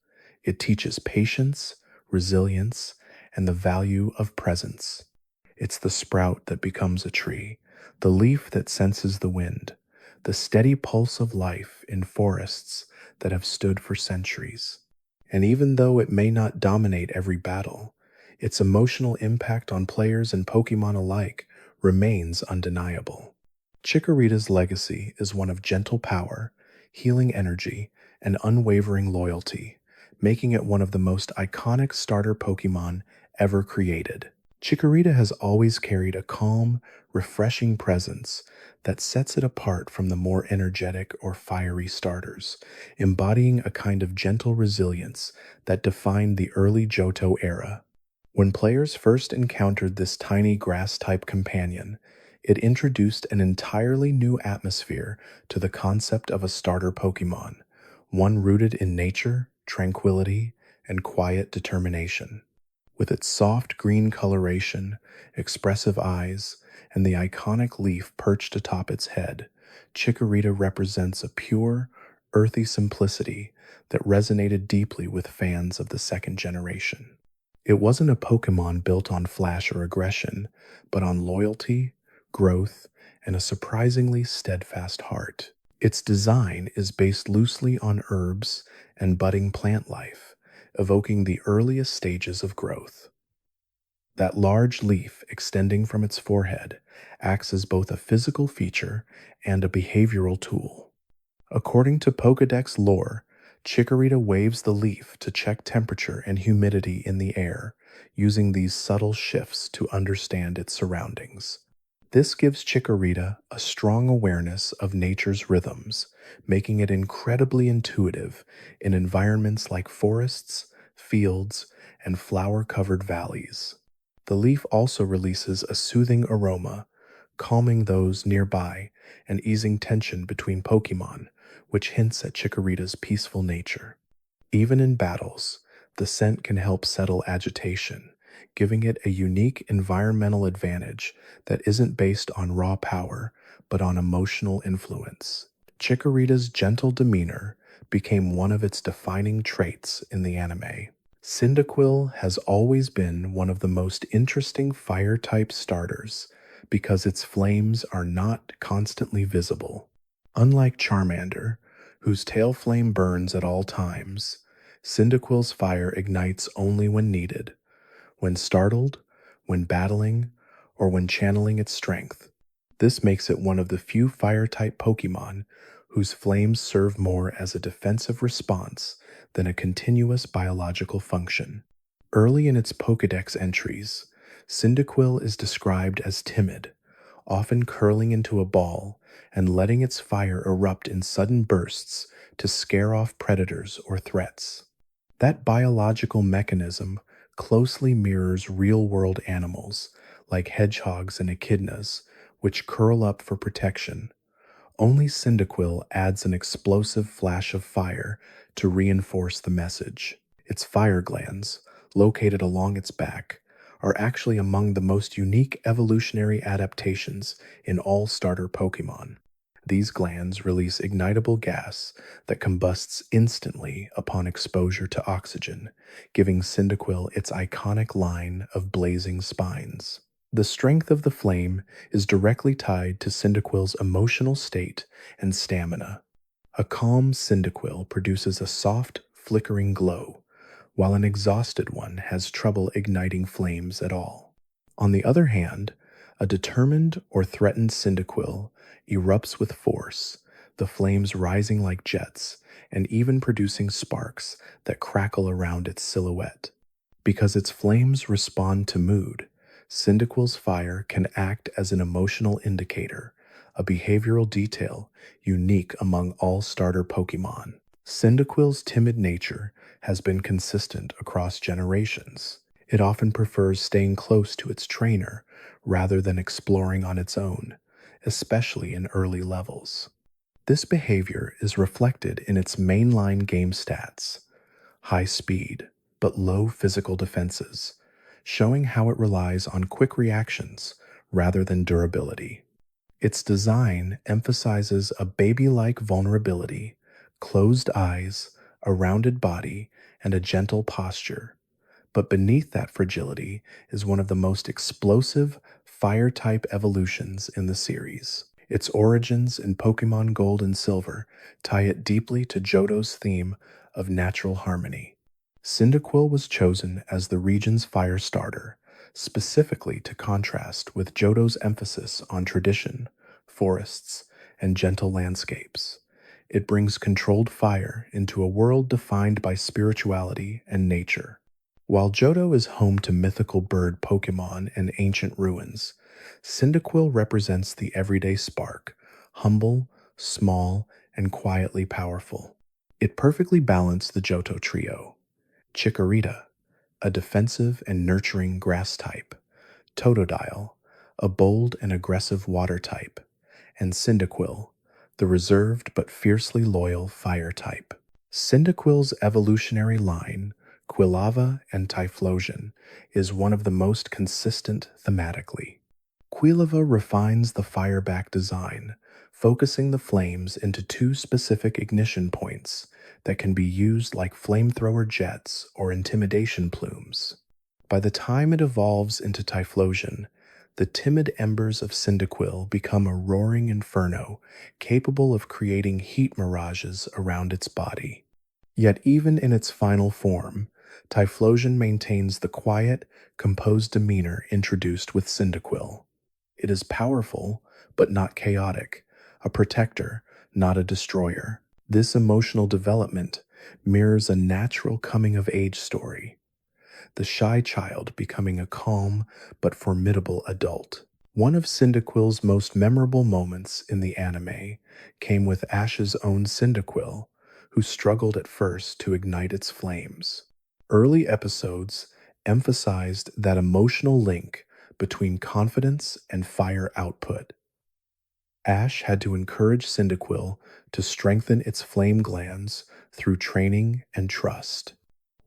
It teaches patience, resilience, and the value of presence. It's the sprout that becomes a tree, the leaf that senses the wind, the steady pulse of life in forests that have stood for centuries. And even though it may not dominate every battle, its emotional impact on players and Pokemon alike remains undeniable. Chikorita's legacy is one of gentle power, healing energy, and unwavering loyalty, making it one of the most iconic starter Pokemon ever created. Chikorita has always carried a calm, refreshing presence that sets it apart from the more energetic or fiery starters, embodying a kind of gentle resilience that defined the early Johto era. When players first encountered this tiny grass-type companion, it introduced an entirely new atmosphere to the concept of a starter Pokemon, one rooted in nature, tranquility, and quiet determination. With its soft green coloration, expressive eyes, and the iconic leaf perched atop its head, Chikorita represents a pure, earthy simplicity that resonated deeply with fans of the second generation. It wasn't a Pokemon built on flash or aggression, but on loyalty, growth, and a surprisingly steadfast heart. Its design is based loosely on herbs and budding plant life, evoking the earliest stages of growth. That large leaf extending from its forehead acts as both a physical feature and a behavioral tool. According to Pokedex lore, Chikorita waves the leaf to check temperature and humidity in the air, using these subtle shifts to understand its surroundings. This gives Chikorita a strong awareness of nature's rhythms, making it incredibly intuitive in environments like forests, fields, and flower-covered valleys. The leaf also releases a soothing aroma, calming those nearby and easing tension between Pokemon, which hints at Chikorita's peaceful nature. Even in battles, the scent can help settle agitation, giving it a unique environmental advantage that isn't based on raw power, but on emotional influence. Chikorita's gentle demeanor became one of its defining traits in the anime. Cyndaquil has always been one of the most interesting fire-type starters because its flames are not constantly visible. Unlike Charmander, whose tail flame burns at all times, Cyndaquil's fire ignites only when needed, when startled, when battling, or when channeling its strength. This makes it one of the few fire-type Pokemon whose flames serve more as a defensive response than a continuous biological function. Early in its Pokédex entries, Cyndaquil is described as timid, often curling into a ball and letting its fire erupt in sudden bursts to scare off predators or threats. That biological mechanism closely mirrors real-world animals like hedgehogs and echidnas, which curl up for protection. Only Cyndaquil adds an explosive flash of fire to reinforce the message. Its fire glands, located along its back, are actually among the most unique evolutionary adaptations in all starter Pokemon. These glands release ignitable gas that combusts instantly upon exposure to oxygen, giving Cyndaquil its iconic line of blazing spines. The strength of the flame is directly tied to Cyndaquil's emotional state and stamina. A calm Cyndaquil produces a soft, flickering glow, while an exhausted one has trouble igniting flames at all. On the other hand, a determined or threatened Cyndaquil erupts with force, the flames rising like jets and even producing sparks that crackle around its silhouette. Because its flames respond to mood, Cyndaquil's fire can act as an emotional indicator, a behavioral detail unique among all starter Pokemon. Cyndaquil's timid nature has been consistent across generations. It often prefers staying close to its trainer rather than exploring on its own, especially in early levels. This behavior is reflected in its mainline game stats: high speed, but low physical defenses, showing how it relies on quick reactions rather than durability. Its design emphasizes a baby-like vulnerability, closed eyes, a rounded body, and a gentle posture. But beneath that fragility is one of the most explosive fire-type evolutions in the series. Its origins in Pokemon Gold and Silver tie it deeply to Johto's theme of natural harmony. Cyndaquil was chosen as the region's fire starter, specifically to contrast with Johto's emphasis on tradition, forests, and gentle landscapes. It brings controlled fire into a world defined by spirituality and nature. While Johto is home to mythical bird Pokemon and ancient ruins, Cyndaquil represents the everyday spark, humble, small, and quietly powerful. It perfectly balanced the Johto trio: Chikorita, a defensive and nurturing grass type, Totodile, a bold and aggressive water type, and Cyndaquil, the reserved but fiercely loyal fire type. Cyndaquil's evolutionary line, Quilava and Typhlosion, is one of the most consistent thematically. Quilava refines the fireback design, focusing the flames into two specific ignition points that can be used like flamethrower jets or intimidation plumes. By the time it evolves into Typhlosion, the timid embers of Cyndaquil become a roaring inferno capable of creating heat mirages around its body. Yet even in its final form, Typhlosion maintains the quiet, composed demeanor introduced with Cyndaquil. It is powerful, but not chaotic, a protector, not a destroyer. This emotional development mirrors a natural coming-of-age story, the shy child becoming a calm but formidable adult. One of Cyndaquil's most memorable moments in the anime came with Ash's own Cyndaquil, who struggled at first to ignite its flames. Early episodes emphasized that emotional link between confidence and fire output. Ash had to encourage Cyndaquil to strengthen its flame glands through training and trust.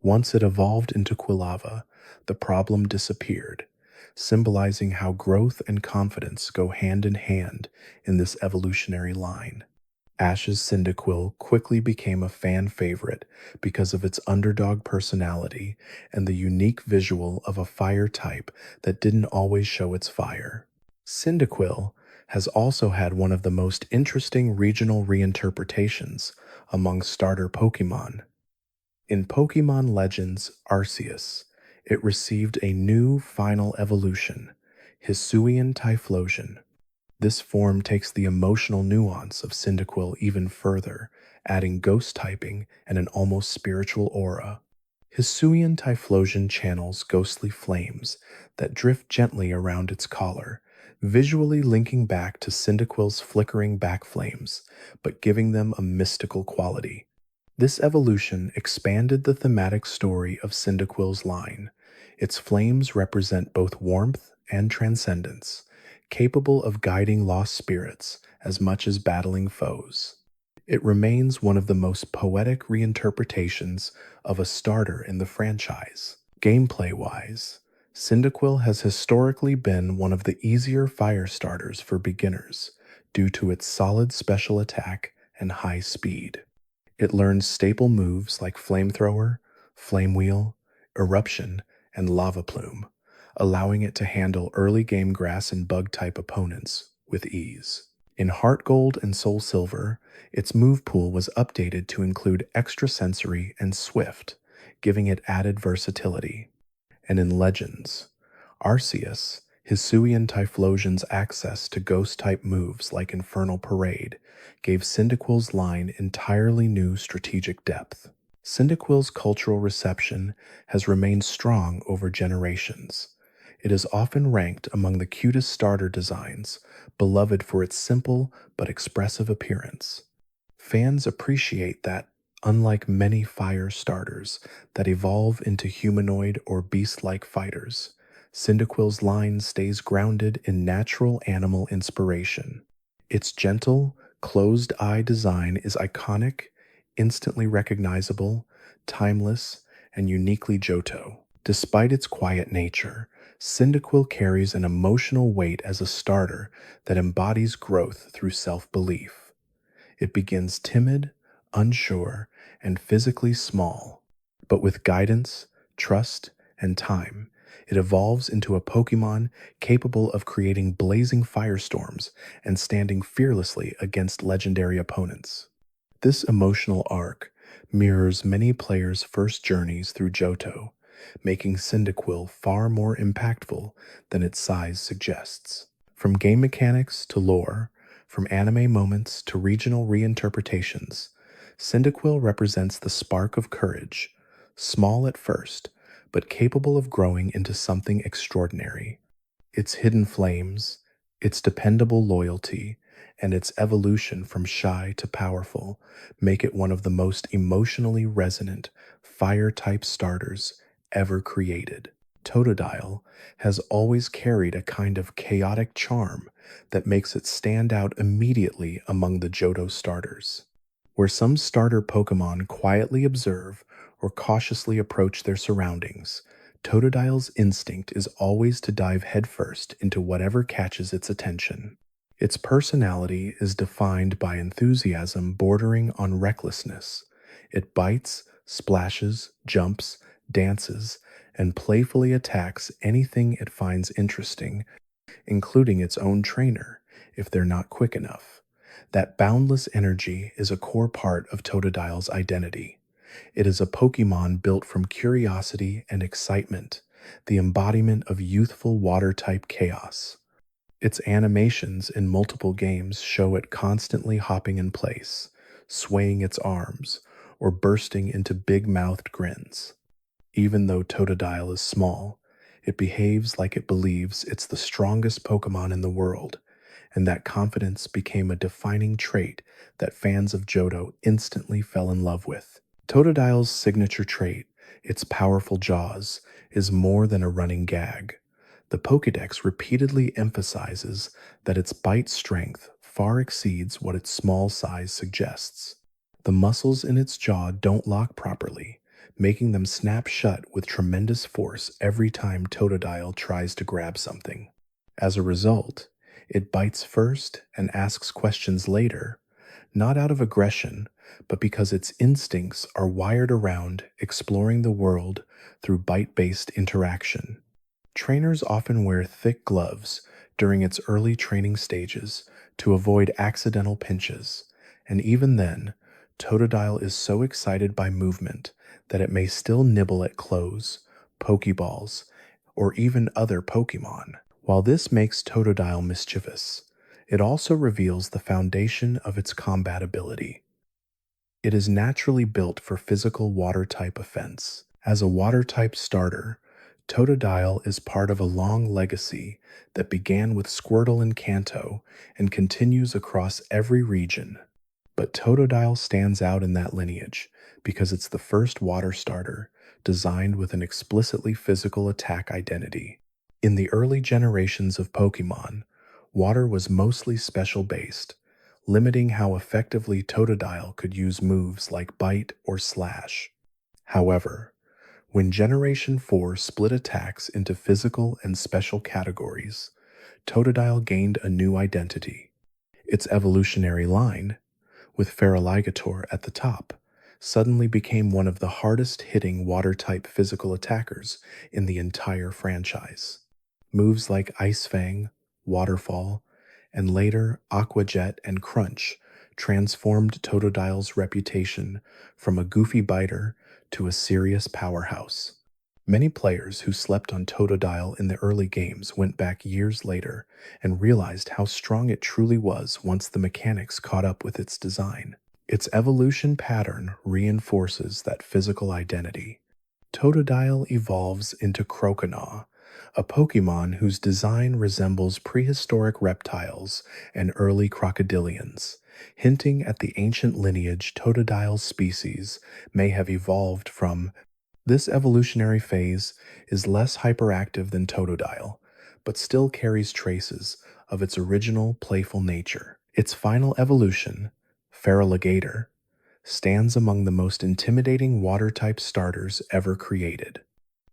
Once it evolved into Quilava, the problem disappeared, symbolizing how growth and confidence go hand in hand in this evolutionary line. Ash's Cyndaquil quickly became a fan favorite because of its underdog personality and the unique visual of a fire type that didn't always show its fire. Cyndaquil has also had one of the most interesting regional reinterpretations among starter Pokemon. In Pokemon Legends Arceus, it received a new final evolution, Hisuian Typhlosion. This form takes the emotional nuance of Cyndaquil even further, adding ghost typing and an almost spiritual aura. Hisuian Typhlosion channels ghostly flames that drift gently around its collar, visually linking back to Cyndaquil's flickering back flames, but giving them a mystical quality. This evolution expanded the thematic story of Cyndaquil's line. Its flames represent both warmth and transcendence, capable of guiding lost spirits as much as battling foes. It remains one of the most poetic reinterpretations of a starter in the franchise. Gameplay-wise, Cyndaquil has historically been one of the easier fire starters for beginners due to its solid special attack and high speed. It learns staple moves like Flamethrower, Flame Wheel, Eruption, and Lava Plume, allowing it to handle early game grass and bug-type opponents with ease. In Heart Gold and Soul Silver, its move pool was updated to include Extrasensory and Swift, giving it added versatility. And in Legends, Arceus, Hisuian Typhlosion's access to ghost-type moves like Infernal Parade gave Cyndaquil's line entirely new strategic depth. Cyndaquil's cultural reception has remained strong over generations. It is often ranked among the cutest starter designs, beloved for its simple but expressive appearance. Fans appreciate that, unlike many fire starters that evolve into humanoid or beast-like fighters, Cyndaquil's line stays grounded in natural animal inspiration. Its gentle, closed-eye design is iconic, instantly recognizable, timeless, and uniquely Johto. Despite its quiet nature, Cyndaquil carries an emotional weight as a starter that embodies growth through self-belief. It begins timid, unsure, and physically small, but with guidance, trust, and time, it evolves into a Pokemon capable of creating blazing firestorms and standing fearlessly against legendary opponents. This emotional arc mirrors many players' first journeys through Johto, making Cyndaquil far more impactful than its size suggests. From game mechanics to lore, from anime moments to regional reinterpretations, Cyndaquil represents the spark of courage, small at first, but capable of growing into something extraordinary. Its hidden flames, its dependable loyalty, and its evolution from shy to powerful make it one of the most emotionally resonant fire-type starters ever created. Totodile has always carried a kind of chaotic charm that makes it stand out immediately among the Johto starters. Where some starter Pokemon quietly observe or cautiously approach their surroundings, Totodile's instinct is always to dive headfirst into whatever catches its attention. Its personality is defined by enthusiasm bordering on recklessness. It bites, splashes, jumps, dances, and playfully attacks anything it finds interesting, including its own trainer, if they're not quick enough. That boundless energy is a core part of Totodile's identity. It is a Pokemon built from curiosity and excitement, the embodiment of youthful water-type chaos. Its animations in multiple games show it constantly hopping in place, swaying its arms, or bursting into big-mouthed grins. Even though Totodile is small, it behaves like it believes it's the strongest Pokemon in the world, and that confidence became a defining trait that fans of Johto instantly fell in love with. Totodile's signature trait, its powerful jaws, is more than a running gag. The Pokédex repeatedly emphasizes that its bite strength far exceeds what its small size suggests. The muscles in its jaw don't lock properly, making them snap shut with tremendous force every time Totodile tries to grab something. As a result, it bites first and asks questions later, not out of aggression, but because its instincts are wired around exploring the world through bite-based interaction. Trainers often wear thick gloves during its early training stages to avoid accidental pinches, and even then, Totodile is so excited by movement that it may still nibble at clothes, Pokeballs, or even other Pokemon. While this makes Totodile mischievous, it also reveals the foundation of its combat ability. It is naturally built for physical water-type offense. As a water-type starter, Totodile is part of a long legacy that began with Squirtle and Kanto and continues across every region. But Totodile stands out in that lineage because it's the first water starter designed with an explicitly physical attack identity. In the early generations of Pokemon, water was mostly special-based, limiting how effectively Totodile could use moves like Bite or Slash. However, when Generation 4 split attacks into physical and special categories, Totodile gained a new identity. Its evolutionary line, with Feraligatr at the top, suddenly became one of the hardest-hitting water-type physical attackers in the entire franchise. Moves like Ice Fang, Waterfall, and later Aqua Jet and Crunch transformed Totodile's reputation from a goofy biter to a serious powerhouse. Many players who slept on Totodile in the early games went back years later and realized how strong it truly was once the mechanics caught up with its design. Its evolution pattern reinforces that physical identity. Totodile evolves into Croconaw, a Pokemon whose design resembles prehistoric reptiles and early crocodilians, hinting at the ancient lineage Totodile's species may have evolved from. This evolutionary phase is less hyperactive than Totodile, but still carries traces of its original playful nature. Its final evolution, Feraligatr, stands among the most intimidating water-type starters ever created.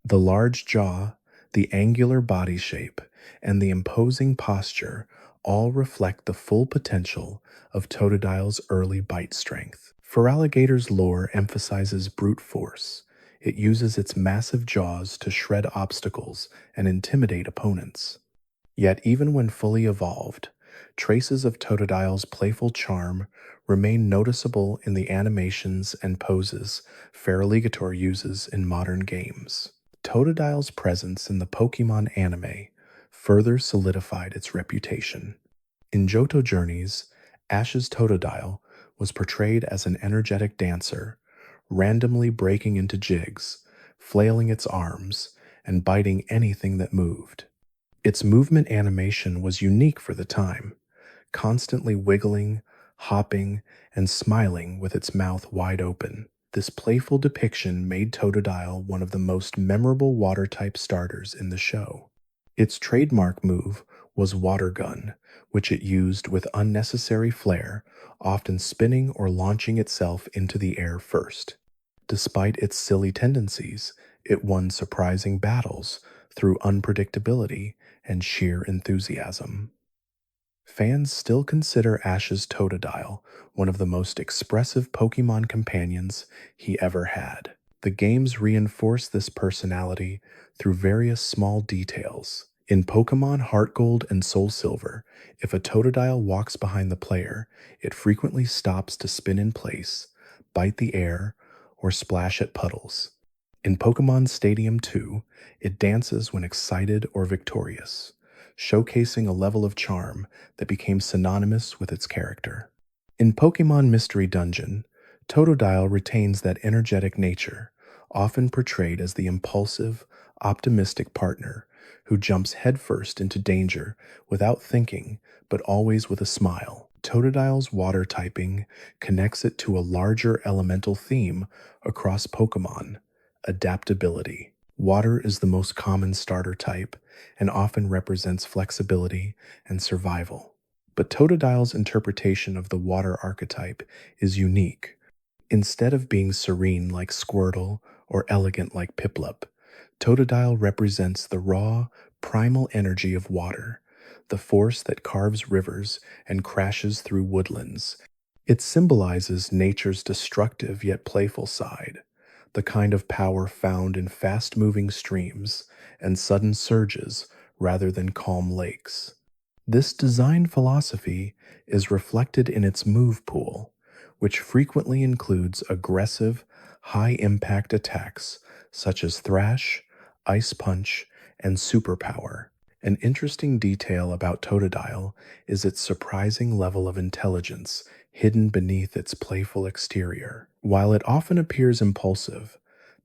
The large jaw, the angular body shape, and the imposing posture all reflect the full potential of Totodile's early bite strength. Feraligatr's lore emphasizes brute force. It uses its massive jaws to shred obstacles and intimidate opponents. Yet even when fully evolved, traces of Totodile's playful charm remain noticeable in the animations and poses Feraligatr uses in modern games. Totodile's presence in the Pokemon anime further solidified its reputation. In Johto Journeys, Ash's Totodile was portrayed as an energetic dancer, randomly breaking into jigs, flailing its arms, and biting anything that moved. Its movement animation was unique for the time, constantly wiggling, hopping, and smiling with its mouth wide open. This playful depiction made Totodile one of the most memorable water-type starters in the show. Its trademark move was Water Gun, which it used with unnecessary flair, often spinning or launching itself into the air first. Despite its silly tendencies, it won surprising battles through unpredictability and sheer enthusiasm. Fans still consider Ash's Totodile one of the most expressive Pokemon companions he ever had. The games reinforce this personality through various small details. In Pokemon Heart Gold and Soul Silver, if a Totodile walks behind the player, it frequently stops to spin in place, bite the air, or splash at puddles. In Pokemon Stadium 2, it dances when excited or victorious, showcasing a level of charm that became synonymous with its character. In Pokemon Mystery Dungeon, Totodile retains that energetic nature, often portrayed as the impulsive, optimistic partner who jumps headfirst into danger without thinking, but always with a smile. Totodile's water typing connects it to a larger elemental theme across Pokemon: adaptability. Water is the most common starter type and often represents flexibility and survival. But Totodile's interpretation of the water archetype is unique. Instead of being serene like Squirtle or elegant like Piplup, Totodile represents the raw, primal energy of water, the force that carves rivers and crashes through woodlands. It symbolizes nature's destructive yet playful side, the kind of power found in fast-moving streams and sudden surges rather than calm lakes. This design philosophy is reflected in its move pool, which frequently includes aggressive, high-impact attacks such as Thrash, Ice Punch, and Superpower. An interesting detail about Totodile is its surprising level of intelligence hidden beneath its playful exterior. While it often appears impulsive,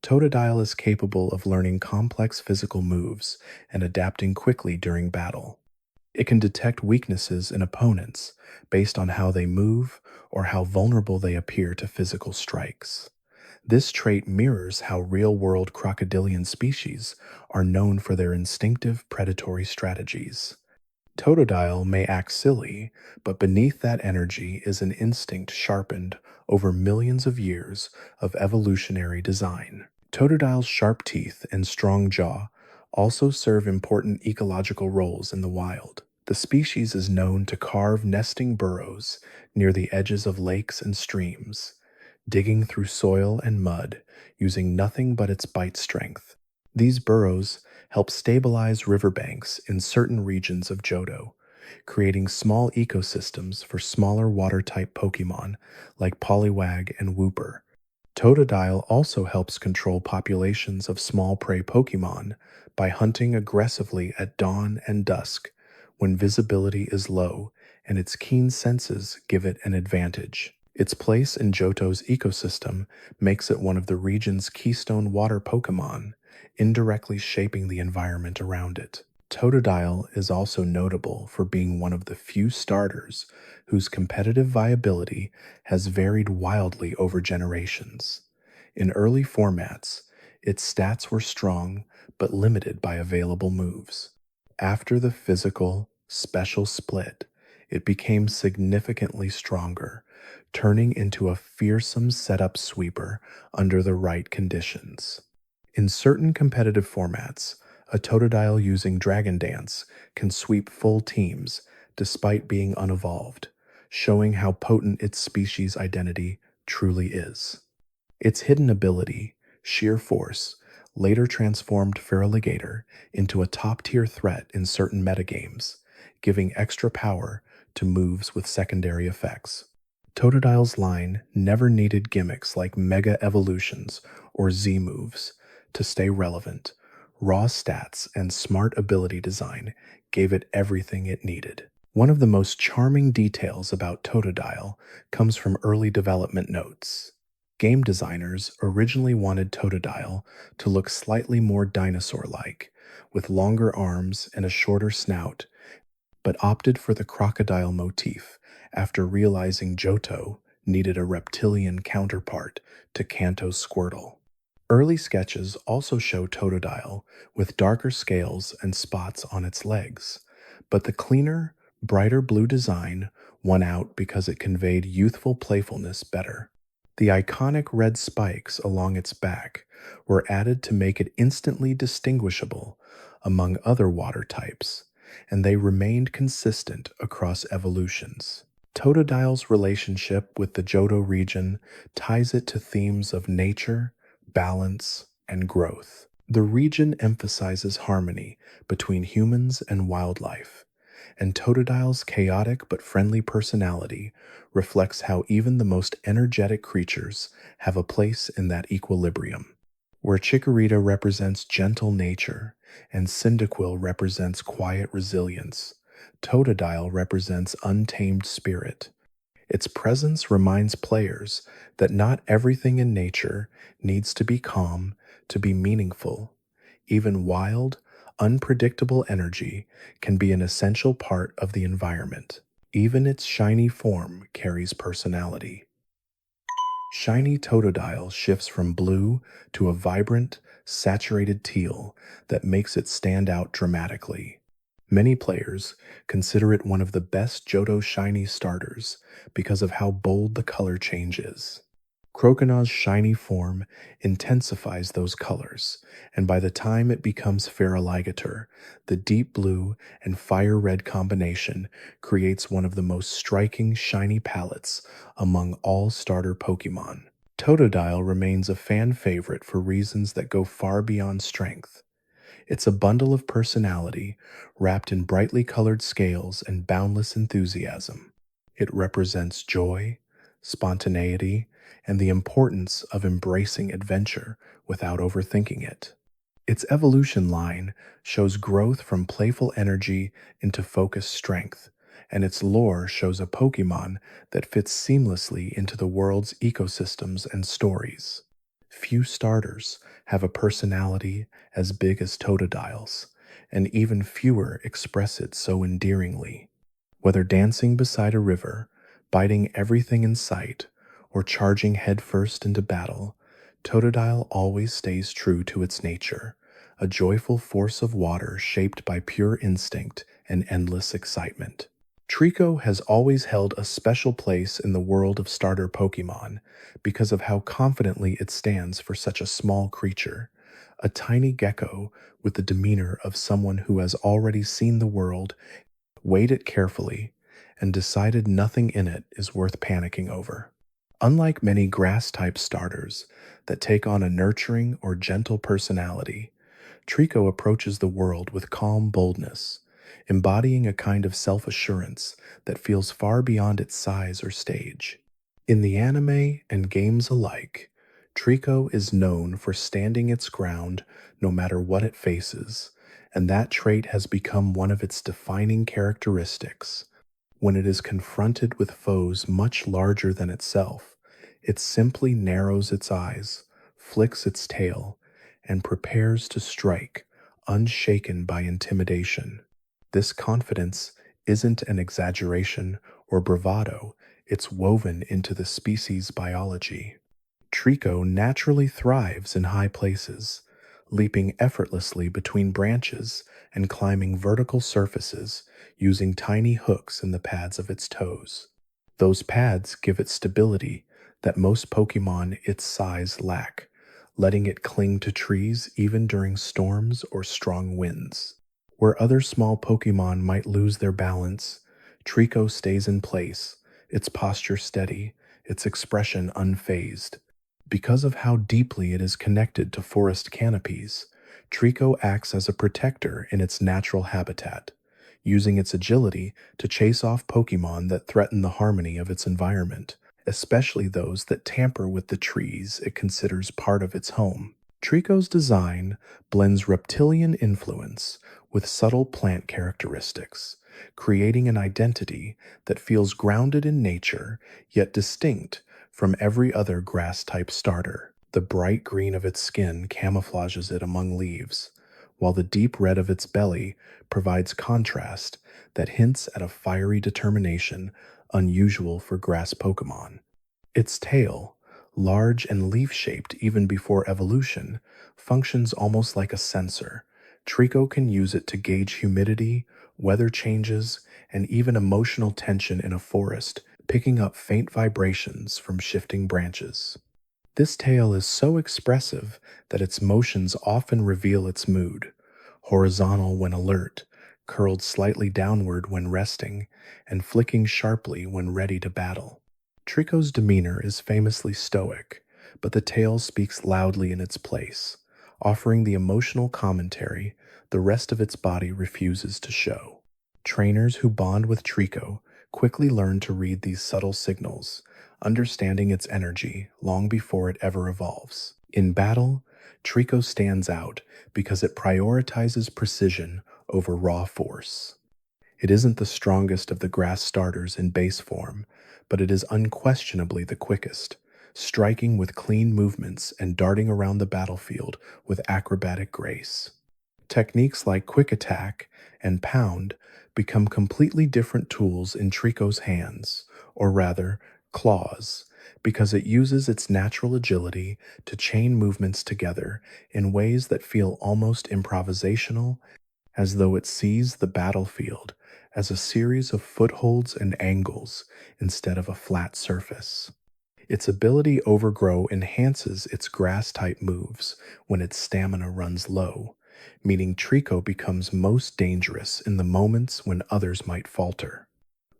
Totodile is capable of learning complex physical moves and adapting quickly during battle. It can detect weaknesses in opponents based on how they move or how vulnerable they appear to physical strikes. This trait mirrors how real-world crocodilian species are known for their instinctive predatory strategies. Totodile may act silly, but beneath that energy is an instinct sharpened over millions of years of evolutionary design. Totodile's sharp teeth and strong jaw also serve important ecological roles in the wild. The species is known to carve nesting burrows near the edges of lakes and streams, digging through soil and mud using nothing but its bite strength. These burrows help stabilize riverbanks in certain regions of Johto, creating small ecosystems for smaller water-type Pokemon like Poliwag and Wooper. Totodile also helps control populations of small prey Pokemon by hunting aggressively at dawn and dusk when visibility is low and its keen senses give it an advantage. Its place in Johto's ecosystem makes it one of the region's keystone water Pokemon, indirectly shaping the environment around it. Totodile is also notable for being one of the few starters whose competitive viability has varied wildly over generations. In early formats, its stats were strong but limited by available moves. After the physical, special split, it became significantly stronger, turning into a fearsome setup sweeper under the right conditions. In certain competitive formats, a Totodile using Dragon Dance can sweep full teams despite being unevolved, showing how potent its species identity truly is. Its hidden ability, Sheer Force, later transformed Feraligatr into a top-tier threat in certain metagames, giving extra power to moves with secondary effects. Totodile's line never needed gimmicks like Mega Evolutions or Z-moves to stay relevant. Raw stats and smart ability design gave it everything it needed. One of the most charming details about Totodile comes from early development notes. Game designers originally wanted Totodile to look slightly more dinosaur-like, with longer arms and a shorter snout, but opted for the crocodile motif after realizing Johto needed a reptilian counterpart to Kanto's Squirtle. Early sketches also show Totodile with darker scales and spots on its legs, but the cleaner, brighter blue design won out because it conveyed youthful playfulness better. The iconic red spikes along its back were added to make it instantly distinguishable among other water types, and they remained consistent across evolutions. Totodile's relationship with the Johto region ties it to themes of nature, balance, and growth. The region emphasizes harmony between humans and wildlife, and Totodile's chaotic but friendly personality reflects how even the most energetic creatures have a place in that equilibrium. Where Chikorita represents gentle nature and Cyndaquil represents quiet resilience, Totodile represents untamed spirit. Its presence reminds players that not everything in nature needs to be calm to be meaningful. Even wild, unpredictable energy can be an essential part of the environment. Even its shiny form carries personality. Shiny Totodile shifts from blue to a vibrant, saturated teal that makes it stand out dramatically. Many players consider it one of the best Johto shiny starters because of how bold the color change is. Croconaws' shiny form intensifies those colors, and by the time it becomes Feraligator, the deep blue and fire red combination creates one of the most striking shiny palettes among all starter Pokemon. Totodile remains a fan favorite for reasons that go far beyond strength. It's a bundle of personality wrapped in brightly colored scales and boundless enthusiasm. It represents joy, spontaneity, and the importance of embracing adventure without overthinking it. Its evolution line shows growth from playful energy into focused strength, and its lore shows a Pokemon that fits seamlessly into the world's ecosystems and stories. Few starters have a personality as big as Totodile's, and even fewer express it so endearingly. Whether dancing beside a river, biting everything in sight, or charging headfirst into battle, Totodile always stays true to its nature, a joyful force of water shaped by pure instinct and endless excitement. Treecko has always held a special place in the world of starter Pokemon because of how confidently it stands for such a small creature, a tiny gecko with the demeanor of someone who has already seen the world, weighed it carefully, and decided nothing in it is worth panicking over. Unlike many grass-type starters that take on a nurturing or gentle personality, Treecko approaches the world with calm boldness, embodying a kind of self-assurance that feels far beyond its size or stage. In the anime and games alike, Treecko is known for standing its ground no matter what it faces, and that trait has become one of its defining characteristics. When it is confronted with foes much larger than itself, it simply narrows its eyes, flicks its tail, and prepares to strike, unshaken by intimidation. This confidence isn't an exaggeration or bravado, it's woven into the species' biology. Treecko naturally thrives in high places, leaping effortlessly between branches and climbing vertical surfaces using tiny hooks in the pads of its toes. Those pads give it stability that most Pokemon its size lack, letting it cling to trees even during storms or strong winds. Where other small Pokemon might lose their balance, Treecko stays in place, its posture steady, its expression unfazed. Because of how deeply it is connected to forest canopies, Treecko acts as a protector in its natural habitat, using its agility to chase off Pokemon that threaten the harmony of its environment, especially those that tamper with the trees it considers part of its home. Treecko's design blends reptilian influence with subtle plant characteristics, creating an identity that feels grounded in nature yet distinct from every other grass-type starter. The bright green of its skin camouflages it among leaves, while the deep red of its belly provides contrast that hints at a fiery determination unusual for grass Pokemon. Its tail, large and leaf-shaped even before evolution, functions almost like a sensor. Treecko can use it to gauge humidity, weather changes, and even emotional tension in a forest, picking up faint vibrations from shifting branches. This tail is so expressive that its motions often reveal its mood: horizontal when alert, curled slightly downward when resting, and flicking sharply when ready to battle. Trico's demeanor is famously stoic, but the tail speaks loudly in its place, offering the emotional commentary the rest of its body refuses to show. Trainers who bond with Treecko quickly learn to read these subtle signals, understanding its energy long before it ever evolves. In battle, Treecko stands out because it prioritizes precision over raw force. It isn't the strongest of the grass starters in base form, but it is unquestionably the quickest, striking with clean movements and darting around the battlefield with acrobatic grace. Techniques like quick attack and pound become completely different tools in Trico's hands, or rather, claws, because it uses its natural agility to chain movements together in ways that feel almost improvisational, as though it sees the battlefield as a series of footholds and angles instead of a flat surface. Its ability overgrow enhances its grass-type moves when its stamina runs low, meaning Treecko becomes most dangerous in the moments when others might falter.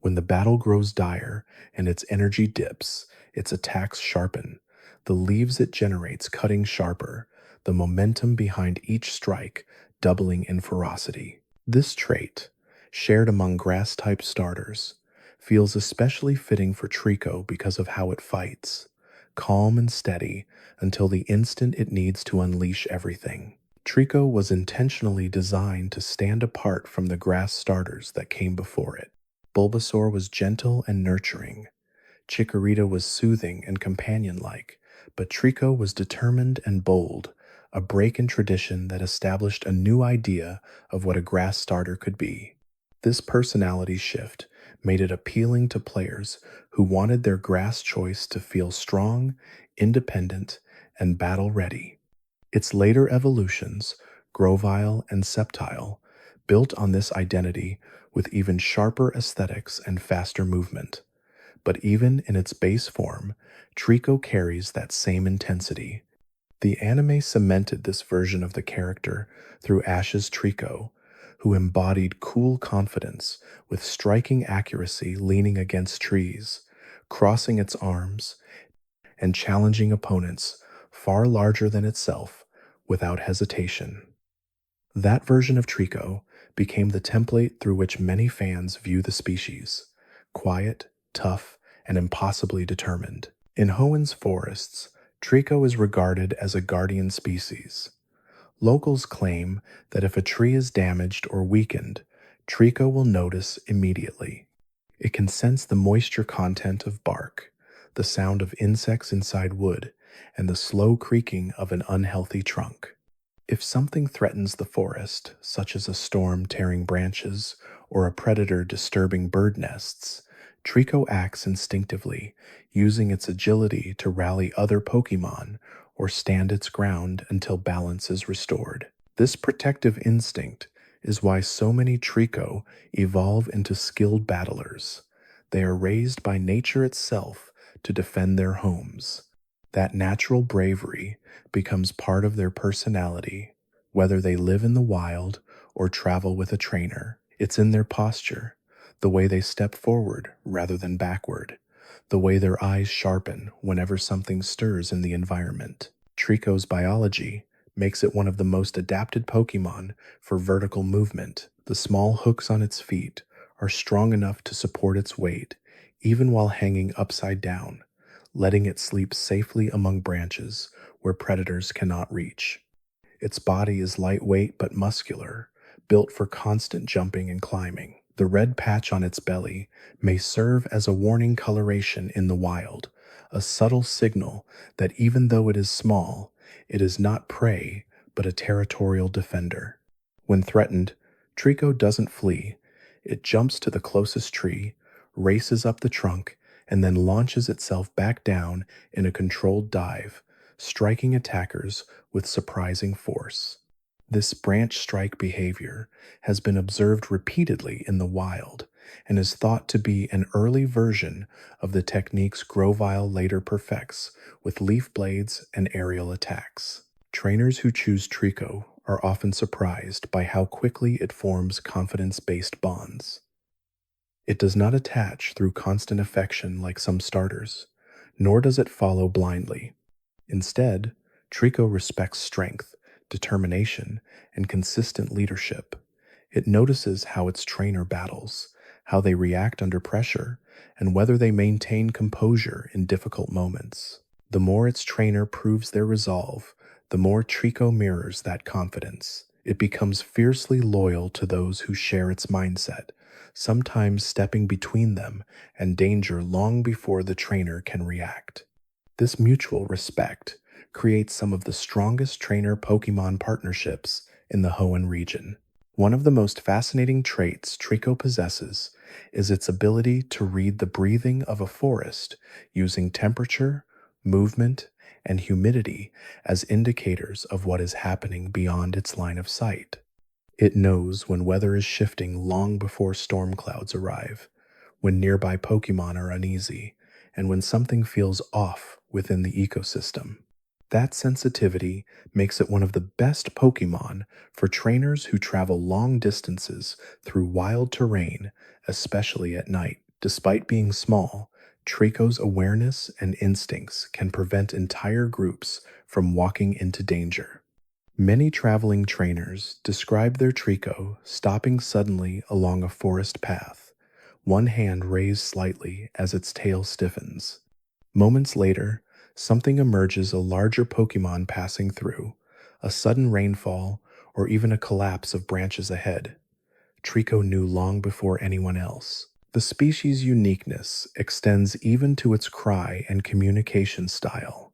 When the battle grows dire and its energy dips, its attacks sharpen, the leaves it generates cutting sharper, the momentum behind each strike doubling in ferocity. This trait, shared among grass-type starters, feels especially fitting for Treecko because of how it fights, calm and steady until the instant it needs to unleash everything. Treecko was intentionally designed to stand apart from the grass starters that came before it. Bulbasaur was gentle and nurturing. Chikorita was soothing and companion-like, but Treecko was determined and bold, a break in tradition that established a new idea of what a grass starter could be. This personality shift made it appealing to players who wanted their grass choice to feel strong, independent, and battle-ready. Its later evolutions, Grovyle and Sceptile, built on this identity with even sharper aesthetics and faster movement. But even in its base form, Treecko carries that same intensity. The anime cemented this version of the character through Ash's Treecko, who embodied cool confidence with striking accuracy, leaning against trees, crossing its arms, and challenging opponents far larger than itself without hesitation. That version of Treecko became the template through which many fans view the species: quiet, tough, and impossibly determined. In Hoenn forests, Treecko is regarded as a guardian species. Locals claim that if a tree is damaged or weakened, Treecko will notice immediately. It can sense the moisture content of bark, the sound of insects inside wood, and the slow creaking of an unhealthy trunk. If something threatens the forest, such as a storm tearing branches or a predator disturbing bird nests, Treecko acts instinctively, using its agility to rally other Pokémon or stand its ground until balance is restored. This protective instinct is why so many Treecko evolve into skilled battlers. They are raised by nature itself to defend their homes. That natural bravery becomes part of their personality, whether they live in the wild or travel with a trainer. It's in their posture, the way they step forward rather than backward, the way their eyes sharpen whenever something stirs in the environment. Treecko's biology makes it one of the most adapted Pokémon for vertical movement. The small hooks on its feet are strong enough to support its weight, even while hanging upside down, letting it sleep safely among branches where predators cannot reach. Its body is lightweight but muscular, built for constant jumping and climbing. The red patch on its belly may serve as a warning coloration in the wild, a subtle signal that even though it is small, it is not prey but a territorial defender. When threatened, Treecko doesn't flee. It jumps to the closest tree, races up the trunk, and then launches itself back down in a controlled dive, striking attackers with surprising force. This branch strike behavior has been observed repeatedly in the wild and is thought to be an early version of the techniques Grovyle later perfects with leaf blades and aerial attacks. Trainers who choose Treecko are often surprised by how quickly it forms confidence-based bonds. It does not attach through constant affection like some starters, nor does it follow blindly. Instead, Treecko respects strength, determination, and consistent leadership. It notices how its trainer battles, how they react under pressure, and whether they maintain composure in difficult moments. The more its trainer proves their resolve, the more Treecko mirrors that confidence. It becomes fiercely loyal to those who share its mindset, sometimes stepping between them and danger long before the trainer can react. This mutual respect creates some of the strongest trainer Pokemon partnerships in the Hoenn region. One of the most fascinating traits Treecko possesses is its ability to read the breathing of a forest using temperature, movement, and humidity as indicators of what is happening beyond its line of sight. It knows when weather is shifting long before storm clouds arrive, when nearby Pokemon are uneasy, and when something feels off within the ecosystem. That sensitivity makes it one of the best Pokemon for trainers who travel long distances through wild terrain, especially at night. Despite being small, Treecko's awareness and instincts can prevent entire groups from walking into danger. Many traveling trainers describe their Treecko stopping suddenly along a forest path, one hand raised slightly as its tail stiffens. Moments later, something emerges, a larger Pokemon passing through, a sudden rainfall, or even a collapse of branches ahead. Treecko knew long before anyone else. The species' uniqueness extends even to its cry and communication style.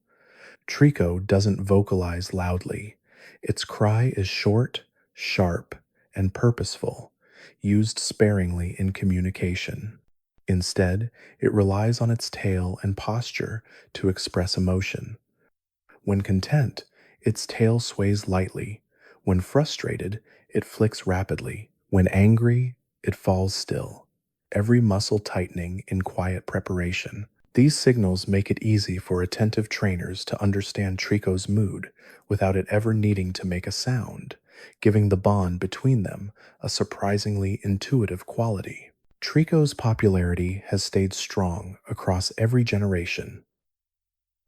Treecko doesn't vocalize loudly. Its cry is short, sharp, and purposeful, used sparingly in communication. Instead, it relies on its tail and posture to express emotion. When content, its tail sways lightly. When frustrated, it flicks rapidly. When angry, it falls still, every muscle tightening in quiet preparation. These signals make it easy for attentive trainers to understand Treecko's mood without it ever needing to make a sound, giving the bond between them a surprisingly intuitive quality. Treecko's popularity has stayed strong across every generation,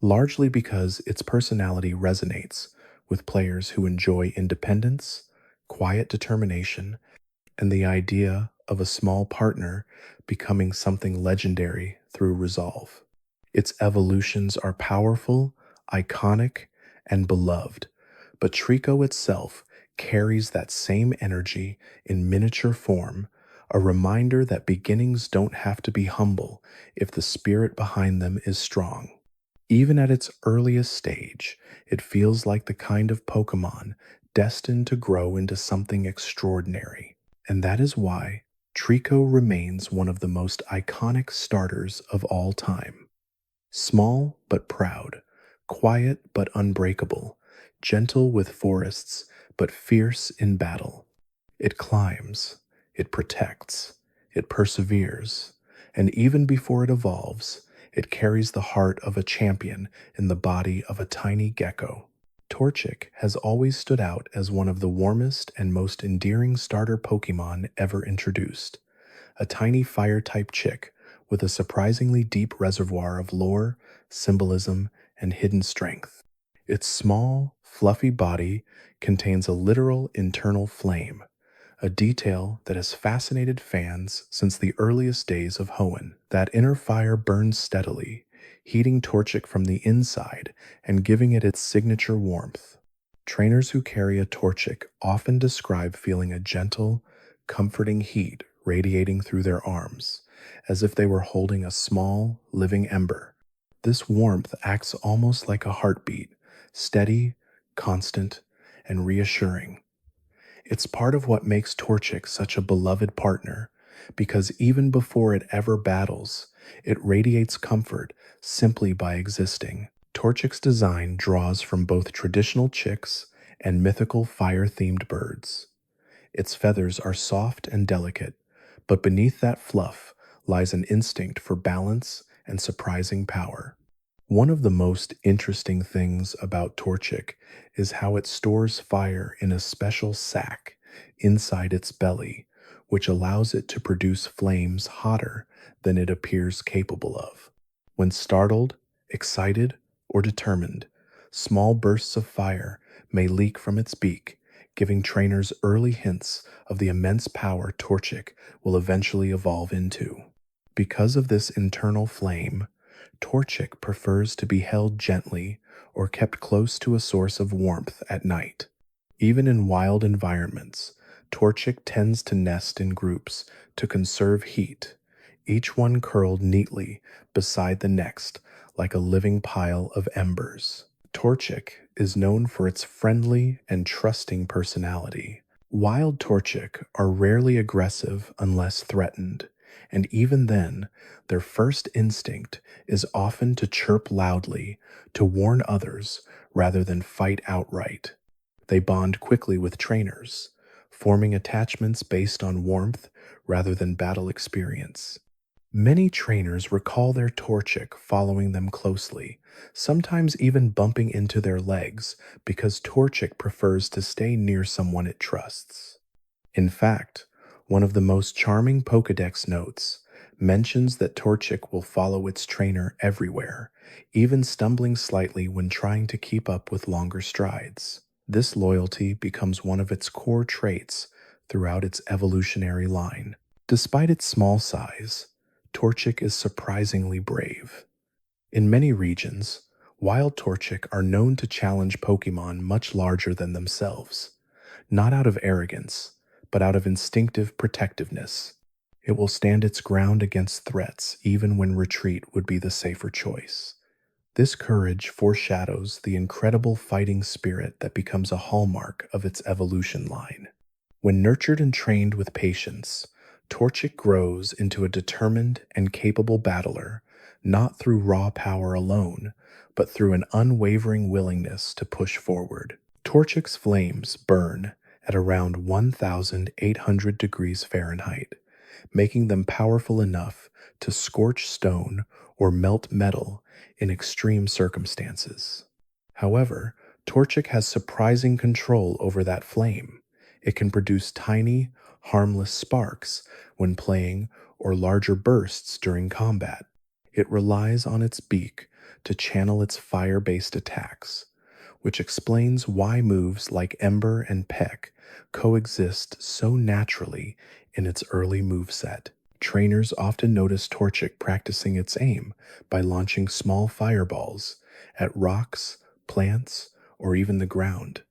largely because its personality resonates with players who enjoy independence, quiet determination, and the idea of a small partner becoming something legendary through resolve. Its evolutions are powerful, iconic, and beloved, but Treecko itself carries that same energy in miniature form, a reminder that beginnings don't have to be humble if the spirit behind them is strong. Even at its earliest stage, it feels like the kind of Pokemon destined to grow into something extraordinary. And that is why Treecko remains one of the most iconic starters of all time. Small but proud, quiet but unbreakable, gentle with forests but fierce in battle. It climbs, it protects, it perseveres, and even before it evolves, it carries the heart of a champion in the body of a tiny gecko. Torchic has always stood out as one of the warmest and most endearing starter Pokemon ever introduced. A tiny fire-type chick with a surprisingly deep reservoir of lore, symbolism, and hidden strength. Its small, fluffy body contains a literal internal flame, a detail that has fascinated fans since the earliest days of Hoenn. That inner fire burns steadily, heating Torchic from the inside and giving it its signature warmth. Trainers who carry a Torchic often describe feeling a gentle, comforting heat radiating through their arms, as if they were holding a small, living ember. This warmth acts almost like a heartbeat, steady, constant, and reassuring. It's part of what makes Torchic such a beloved partner, because even before it ever battles, it radiates comfort simply by existing. Torchic's design draws from both traditional chicks and mythical fire-themed birds. Its feathers are soft and delicate, but beneath that fluff lies an instinct for balance and surprising power. One of the most interesting things about Torchic is how it stores fire in a special sac inside its belly, which allows it to produce flames hotter than it appears capable of. When startled, excited, or determined, small bursts of fire may leak from its beak, giving trainers early hints of the immense power Torchic will eventually evolve into. Because of this internal flame, Torchic prefers to be held gently or kept close to a source of warmth at night. Even in wild environments, Torchic tends to nest in groups to conserve heat, each one curled neatly beside the next like a living pile of embers. Torchic is known for its friendly and trusting personality. Wild Torchic are rarely aggressive unless threatened, and even then, their first instinct is often to chirp loudly to warn others rather than fight outright. They bond quickly with trainers, forming attachments based on warmth rather than battle experience. Many trainers recall their Torchic following them closely, sometimes even bumping into their legs because Torchic prefers to stay near someone it trusts. In fact, one of the most charming Pokédex notes mentions that Torchic will follow its trainer everywhere, even stumbling slightly when trying to keep up with longer strides. This loyalty becomes one of its core traits throughout its evolutionary line. Despite its small size, Torchic is surprisingly brave. In many regions, wild Torchic are known to challenge Pokémon much larger than themselves, not out of arrogance, but out of instinctive protectiveness. It will stand its ground against threats even when retreat would be the safer choice. This courage foreshadows the incredible fighting spirit that becomes a hallmark of its evolution line. When nurtured and trained with patience, Torchic grows into a determined and capable battler, not through raw power alone, but through an unwavering willingness to push forward. Torchic's flames burn at around 1,800 degrees Fahrenheit, making them powerful enough to scorch stone or melt metal in extreme circumstances. However, Torchic has surprising control over that flame. It can produce tiny, harmless sparks when playing or larger bursts during combat. It relies on its beak to channel its fire-based attacks, which explains why moves like Ember and Peck coexist so naturally in its early moveset. Trainers often notice Torchic practicing its aim by launching small fireballs at rocks, plants, or even the ground,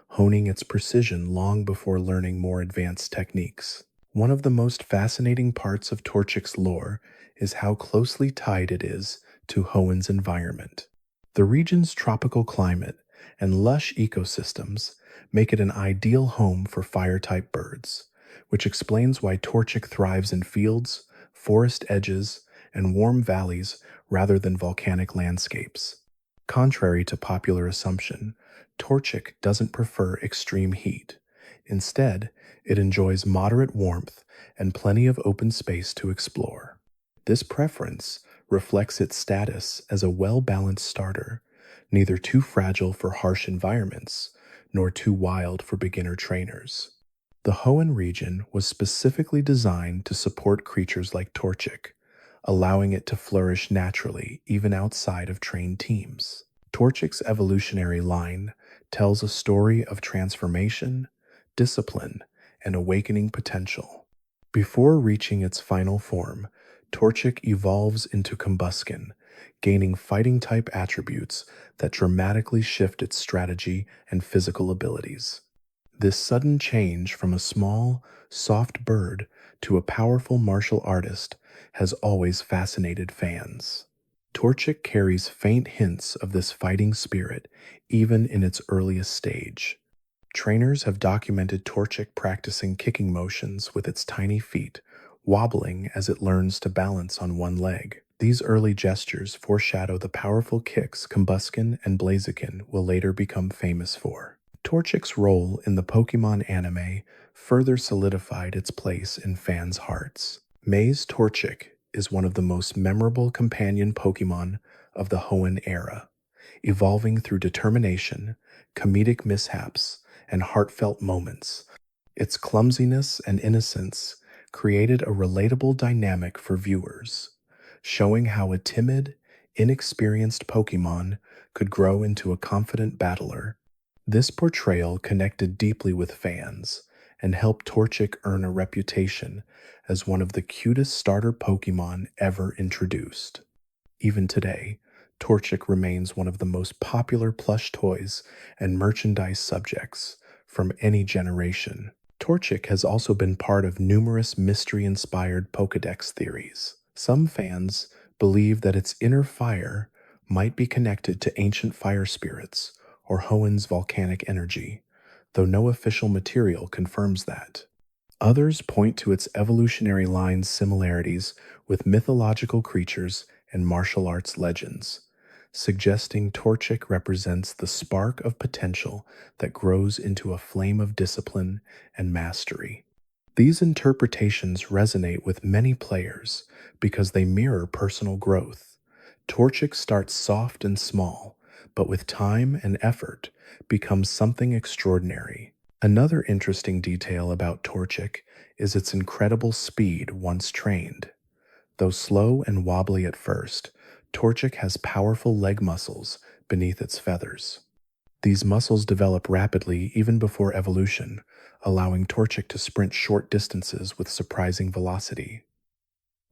honing its precision long before learning more advanced techniques. One of the most fascinating parts of Torchic's lore is how closely tied it is to Hoenn's environment. The region's tropical climate and lush ecosystems make it an ideal home for fire-type birds, which explains why Torchic thrives in fields, forest edges, and warm valleys rather than volcanic landscapes. Contrary to popular assumption, Torchic doesn't prefer extreme heat. Instead, it enjoys moderate warmth and plenty of open space to explore. This preference reflects its status as a well-balanced starter, neither too fragile for harsh environments nor too wild for beginner trainers. The Hoenn region was specifically designed to support creatures like Torchic, allowing it to flourish naturally even outside of trained teams. Torchic's evolutionary line tells a story of transformation, discipline, and awakening potential. Before reaching its final form, Torchic evolves into Combusken, gaining fighting-type attributes that dramatically shift its strategy and physical abilities. This sudden change from a small, soft bird to a powerful martial artist has always fascinated fans. Torchic carries faint hints of this fighting spirit even in its earliest stage. Trainers have documented Torchic practicing kicking motions with its tiny feet wobbling as it learns to balance on one leg. These early gestures foreshadow the powerful kicks Combuskin and Blaziken will later become famous for. Torchic's role in the Pokemon anime further solidified its place in fans' hearts. May's Torchic is one of the most memorable companion Pokemon of the Hoenn era, evolving through determination, comedic mishaps, and heartfelt moments. Its clumsiness and innocence created a relatable dynamic for viewers, showing how a timid, inexperienced Pokemon could grow into a confident battler. This portrayal connected deeply with fans and helped Torchic earn a reputation as one of the cutest starter Pokemon ever introduced. Even today, Torchic remains one of the most popular plush toys and merchandise subjects from any generation. Torchic has also been part of numerous mystery-inspired Pokédex theories. Some fans believe that its inner fire might be connected to ancient fire spirits or Hoenn's volcanic energy, though no official material confirms that. Others point to its evolutionary line's similarities with mythological creatures and martial arts legends, suggesting Torchic represents the spark of potential that grows into a flame of discipline and mastery. These interpretations resonate with many players because they mirror personal growth. Torchic starts soft and small, but with time and effort becomes something extraordinary. Another interesting detail about Torchic is its incredible speed once trained. Though slow and wobbly at first, Torchic has powerful leg muscles beneath its feathers. These muscles develop rapidly even before evolution, allowing Torchic to sprint short distances with surprising velocity.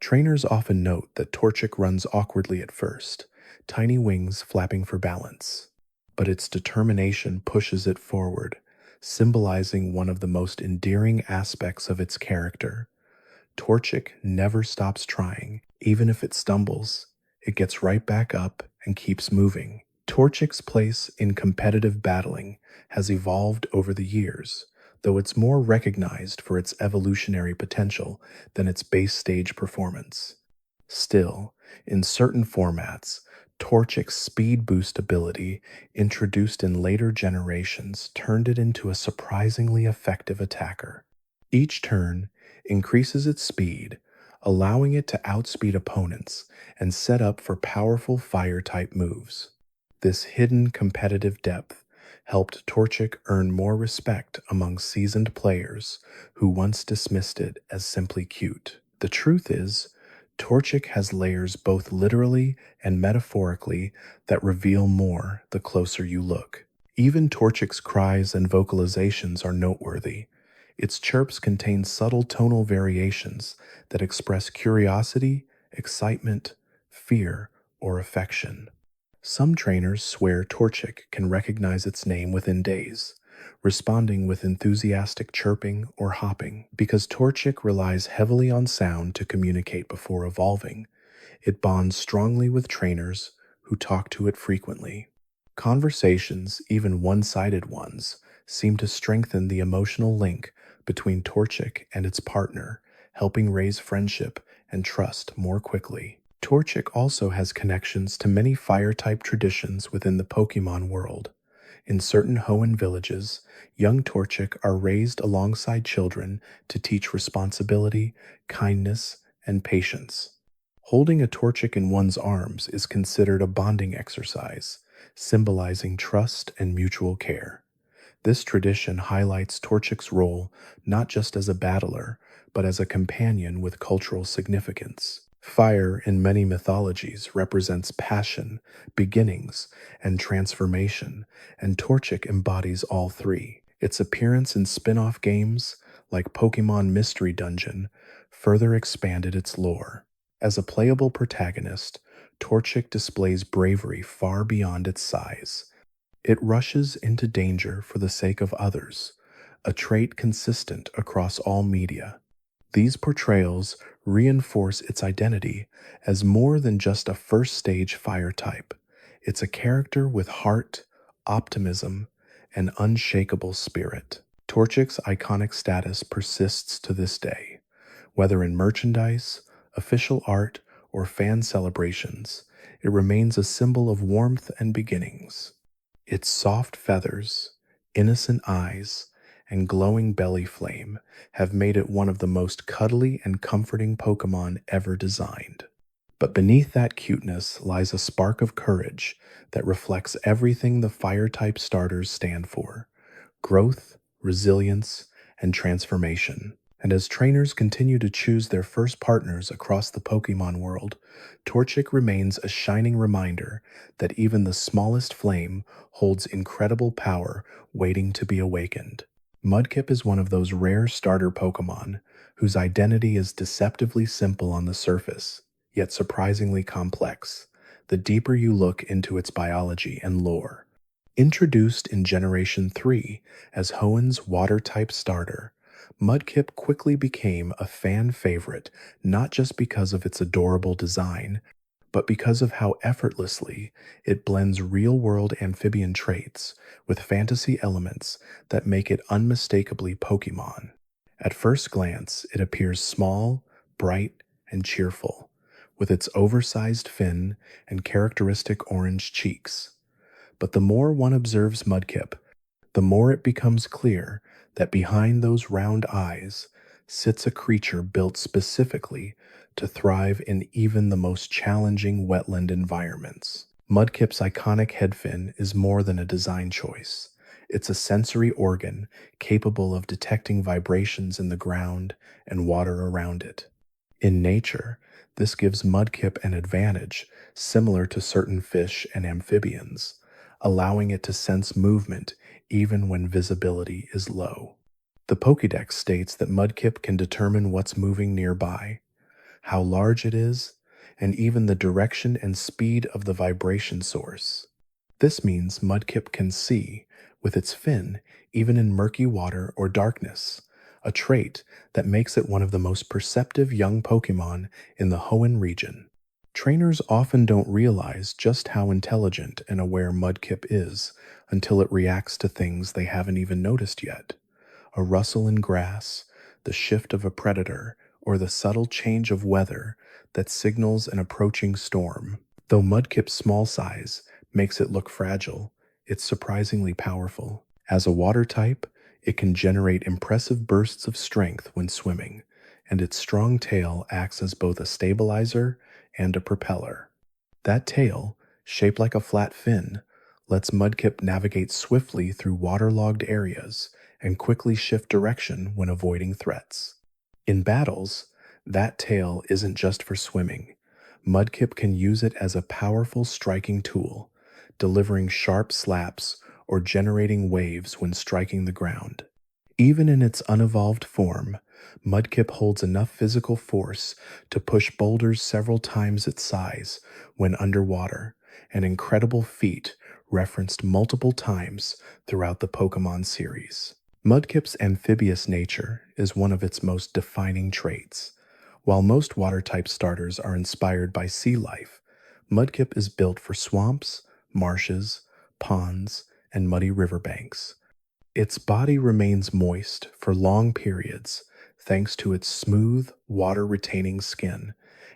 Trainers often note that Torchic runs awkwardly at first, tiny wings flapping for balance, but its determination pushes it forward, symbolizing one of the most endearing aspects of its character. Torchic never stops trying. Even if it stumbles, it gets right back up and keeps moving. Torchic's place in competitive battling has evolved over the years, though it's more recognized for its evolutionary potential than its base stage performance. Still, in certain formats, Torchic's speed boost ability, introduced in later generations, turned it into a surprisingly effective attacker. Each turn increases its speed, allowing it to outspeed opponents and set up for powerful fire-type moves. This hidden competitive depth helped Torchic earn more respect among seasoned players who once dismissed it as simply cute. The truth is, Torchic has layers both literally and metaphorically that reveal more the closer you look. Even Torchic's cries and vocalizations are noteworthy. Its chirps contain subtle tonal variations that express curiosity, excitement, fear, or affection. Some trainers swear Torchic can recognize its name within days, responding with enthusiastic chirping or hopping. Because Torchic relies heavily on sound to communicate before evolving, it bonds strongly with trainers who talk to it frequently. Conversations, even one-sided ones, seem to strengthen the emotional link between Torchic and its partner, helping raise friendship and trust more quickly. Torchic also has connections to many fire-type traditions within the Pokemon world. In certain Hoenn villages, young Torchic are raised alongside children to teach responsibility, kindness, and patience. Holding a Torchic in one's arms is considered a bonding exercise, symbolizing trust and mutual care. This tradition highlights Torchic's role not just as a battler, but as a companion with cultural significance. Fire in many mythologies represents passion, beginnings, and transformation, and Torchic embodies all three. Its appearance in spin-off games, like Pokemon Mystery Dungeon, further expanded its lore. As a playable protagonist, Torchic displays bravery far beyond its size. It rushes into danger for the sake of others, a trait consistent across all media. These portrayals reinforce its identity as more than just a first-stage fire type. It's a character with heart, optimism, and unshakable spirit. Torchic's iconic status persists to this day, Whether in merchandise, official art, or fan celebrations, it remains a symbol of warmth and beginnings. Its soft feathers, innocent eyes, and glowing belly flame have made it one of the most cuddly and comforting Pokemon ever designed. But beneath that cuteness lies a spark of courage that reflects everything the fire type starters stand for: growth, resilience, and transformation. And as trainers continue to choose their first partners across the Pokemon world, Torchic remains a shining reminder that even the smallest flame holds incredible power waiting to be awakened. Mudkip is one of those rare starter Pokemon whose identity is deceptively simple on the surface, yet surprisingly complex, the deeper you look into its biology and lore. Introduced in Generation 3 as Hoenn's water-type starter, Mudkip quickly became a fan favorite not just because of its adorable design, but because of how effortlessly it blends real-world amphibian traits with fantasy elements that make it unmistakably Pokemon. At first glance, it appears small, bright, and cheerful, with its oversized fin and characteristic orange cheeks. But the more one observes Mudkip, the more it becomes clear that behind those round eyes sits a creature built specifically to thrive in even the most challenging wetland environments. Mudkip's iconic head fin is more than a design choice. It's a sensory organ capable of detecting vibrations in the ground and water around it. In nature, this gives Mudkip an advantage similar to certain fish and amphibians, allowing it to sense movement even when visibility is low. The Pokédex states that Mudkip can determine what's moving nearby, how large it is, and even the direction and speed of the vibration source. This means Mudkip can see, with its fin, even in murky water or darkness, a trait that makes it one of the most perceptive young Pokemon in the Hoenn region. Trainers often don't realize just how intelligent and aware Mudkip is until it reacts to things they haven't even noticed yet. A rustle in grass, the shift of a predator, or the subtle change of weather that signals an approaching storm. Though Mudkip's small size makes it look fragile, it's surprisingly powerful. As a water type, it can generate impressive bursts of strength when swimming, and its strong tail acts as both a stabilizer and a propeller. That tail, shaped like a flat fin, lets Mudkip navigate swiftly through waterlogged areas and quickly shift direction when avoiding threats. In battles, that tail isn't just for swimming. Mudkip can use it as a powerful striking tool, delivering sharp slaps or generating waves when striking the ground. Even in its unevolved form, Mudkip holds enough physical force to push boulders several times its size when underwater, an incredible feat referenced multiple times throughout the Pokemon series. Mudkip's amphibious nature is one of its most defining traits. While most water-type starters are inspired by sea life, Mudkip is built for swamps, marshes, ponds, and muddy riverbanks. Its body remains moist for long periods thanks to its smooth, water-retaining skin,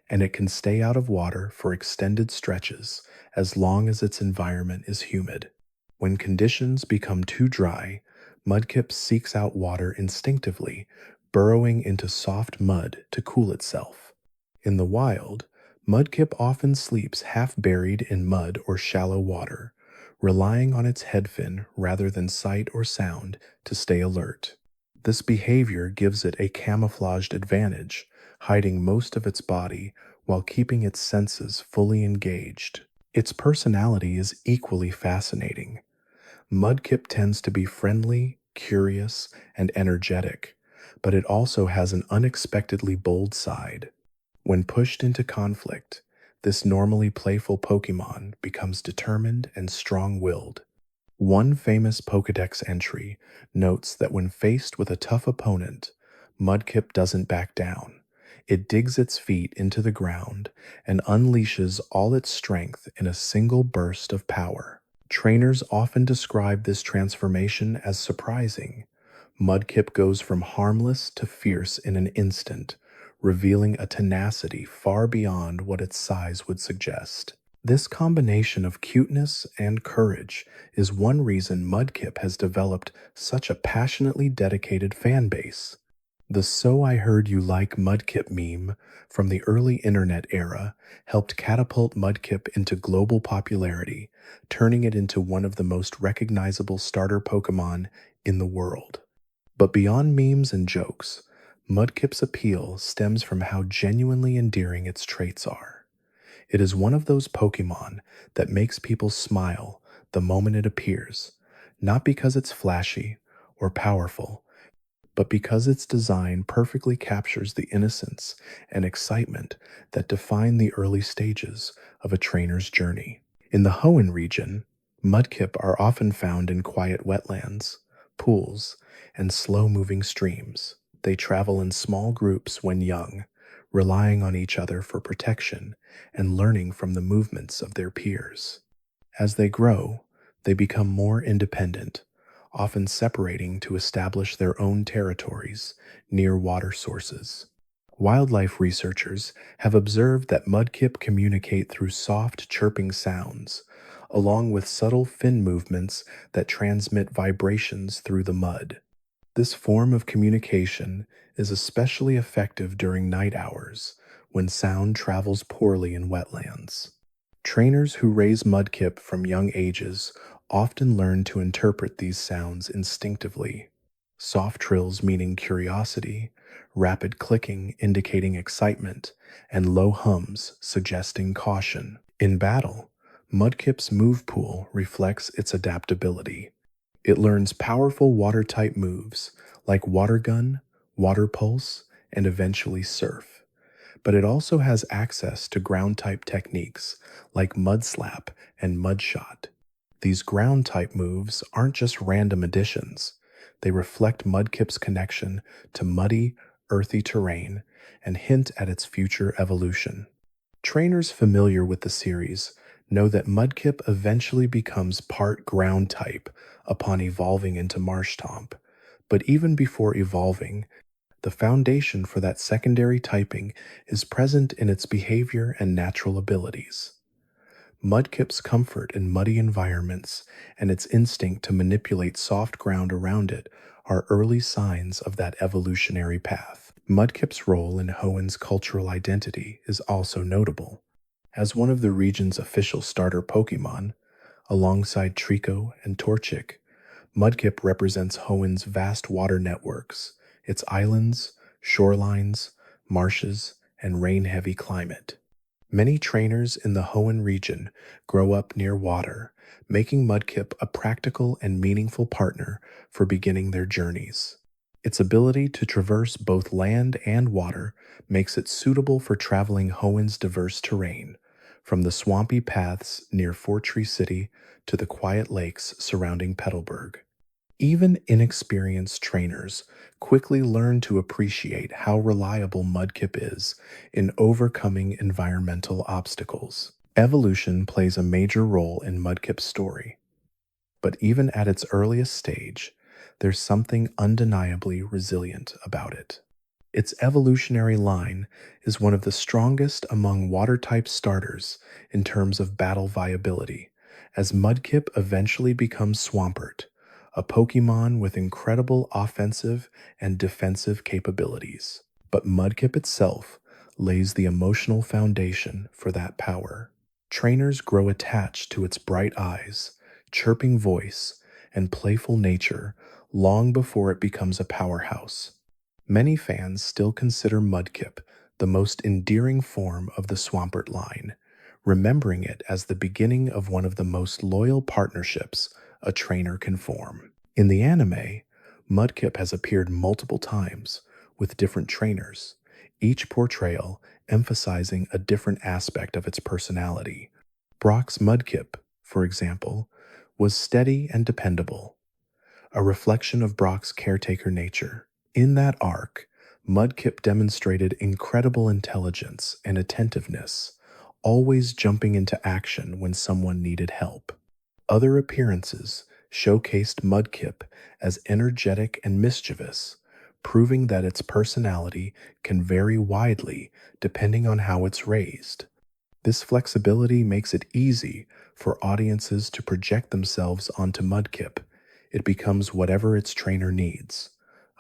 and it can stay out of water for extended stretches as long as its environment is humid. When conditions become too dry, Mudkip seeks out water instinctively, burrowing into soft mud to cool itself. In the wild, Mudkip often sleeps half buried in mud or shallow water, relying on its head fin rather than sight or sound to stay alert. This behavior gives it a camouflaged advantage, hiding most of its body while keeping its senses fully engaged. Its personality is equally fascinating. Mudkip tends to be friendly, curious, and energetic, but it also has an unexpectedly bold side. When pushed into conflict, this normally playful Pokemon becomes determined and strong-willed. One famous Pokédex entry notes that when faced with a tough opponent, Mudkip doesn't back down. It digs its feet into the ground and unleashes all its strength in a single burst of power. Trainers often describe this transformation as surprising. Mudkip goes from harmless to fierce in an instant, revealing a tenacity far beyond what its size would suggest. This combination of cuteness and courage is one reason Mudkip has developed such a passionately dedicated fan base. The "So I Heard You Like Mudkip" meme from the early internet era helped catapult Mudkip into global popularity, turning it into one of the most recognizable starter Pokemon in the world. But beyond memes and jokes, Mudkip's appeal stems from how genuinely endearing its traits are. It is one of those Pokemon that makes people smile the moment it appears, not because it's flashy or powerful, but because its design perfectly captures the innocence and excitement that define the early stages of a trainer's journey. In the Hoenn region, mudkip are often found in quiet wetlands, pools, and slow-moving streams. They travel in small groups when young, relying on each other for protection and learning from the movements of their peers. As they grow, they become more independent, often separating to establish their own territories near water sources. Wildlife researchers have observed that mudkip communicate through soft chirping sounds, along with subtle fin movements that transmit vibrations through the mud. This form of communication is especially effective during night hours when sound travels poorly in wetlands. Trainers who raise mudkip from young ages often learn to interpret these sounds instinctively. Soft trills meaning curiosity, rapid clicking indicating excitement, and low hums suggesting caution. In battle, mudkip's move pool reflects its adaptability. It learns powerful water-type moves like Water Gun, Water Pulse, and eventually Surf. But it also has access to ground-type techniques like Mud Slap and Mud Shot. These ground-type moves aren't just random additions. They reflect Mudkip's connection to muddy, earthy terrain and hint at its future evolution. Trainers familiar with the series know that Mudkip eventually becomes part ground type upon evolving into Marshtomp, but even before evolving, the foundation for that secondary typing is present in its behavior and natural abilities. Mudkip's comfort in muddy environments and its instinct to manipulate soft ground around it are early signs of that evolutionary path. Mudkip's role in Hoenn's cultural identity is also notable. As one of the region's official starter Pokemon, alongside Treecko and Torchic, Mudkip represents Hoenn's vast water networks, its islands, shorelines, marshes, and rain-heavy climate. Many trainers in the Hoenn region grow up near water, making Mudkip a practical and meaningful partner for beginning their journeys. Its ability to traverse both land and water makes it suitable for traveling Hoenn's diverse terrain, from the swampy paths near Fortree City to the quiet lakes surrounding Petalburg. Even inexperienced trainers quickly learn to appreciate how reliable Mudkip is in overcoming environmental obstacles. Evolution plays a major role in Mudkip's story, but even at its earliest stage, there's something undeniably resilient about it. Its evolutionary line is one of the strongest among water-type starters in terms of battle viability, as Mudkip eventually becomes Swampert, a Pokemon with incredible offensive and defensive capabilities. But Mudkip itself lays the emotional foundation for that power. Trainers grow attached to its bright eyes, chirping voice, and playful nature long before it becomes a powerhouse. Many fans still consider Mudkip the most endearing form of the Swampert line, remembering it as the beginning of one of the most loyal partnerships a trainer can form. In the anime, Mudkip has appeared multiple times with different trainers, each portrayal emphasizing a different aspect of its personality. Brock's Mudkip, for example, was steady and dependable, a reflection of Brock's caretaker nature. In that arc, Mudkip demonstrated incredible intelligence and attentiveness, always jumping into action when someone needed help. Other appearances showcased Mudkip as energetic and mischievous, proving that its personality can vary widely depending on how it's raised. This flexibility makes it easy for audiences to project themselves onto Mudkip. It becomes whatever its trainer needs: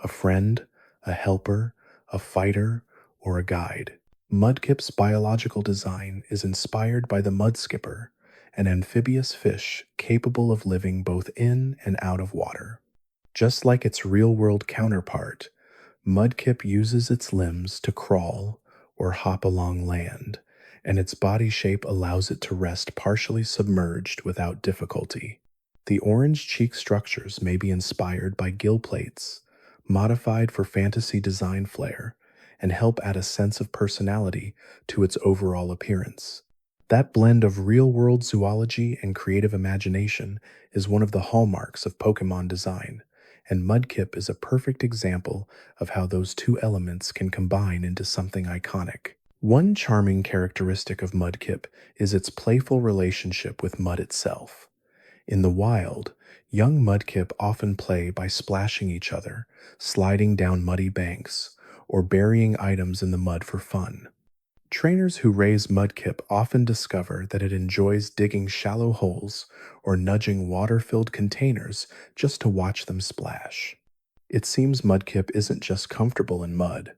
a friend, a helper, a fighter, or a guide. Mudkip's biological design is inspired by the mudskipper, an amphibious fish capable of living both in and out of water. Just like its real world counterpart, Mudkip uses its limbs to crawl or hop along land, and its body shape allows it to rest partially submerged without difficulty. The orange cheek structures may be inspired by gill plates, modified for fantasy design flair, and help add a sense of personality to its overall appearance. That blend of real world zoology and creative imagination is one of the hallmarks of Pokemon design, and Mudkip is a perfect example of how those two elements can combine into something iconic. One charming characteristic of Mudkip is its playful relationship with mud itself. In the wild, young Mudkip often play by splashing each other, sliding down muddy banks, or burying items in the mud for fun. Trainers who raise Mudkip often discover that it enjoys digging shallow holes or nudging water-filled containers just to watch them splash. It seems Mudkip isn't just comfortable in mud,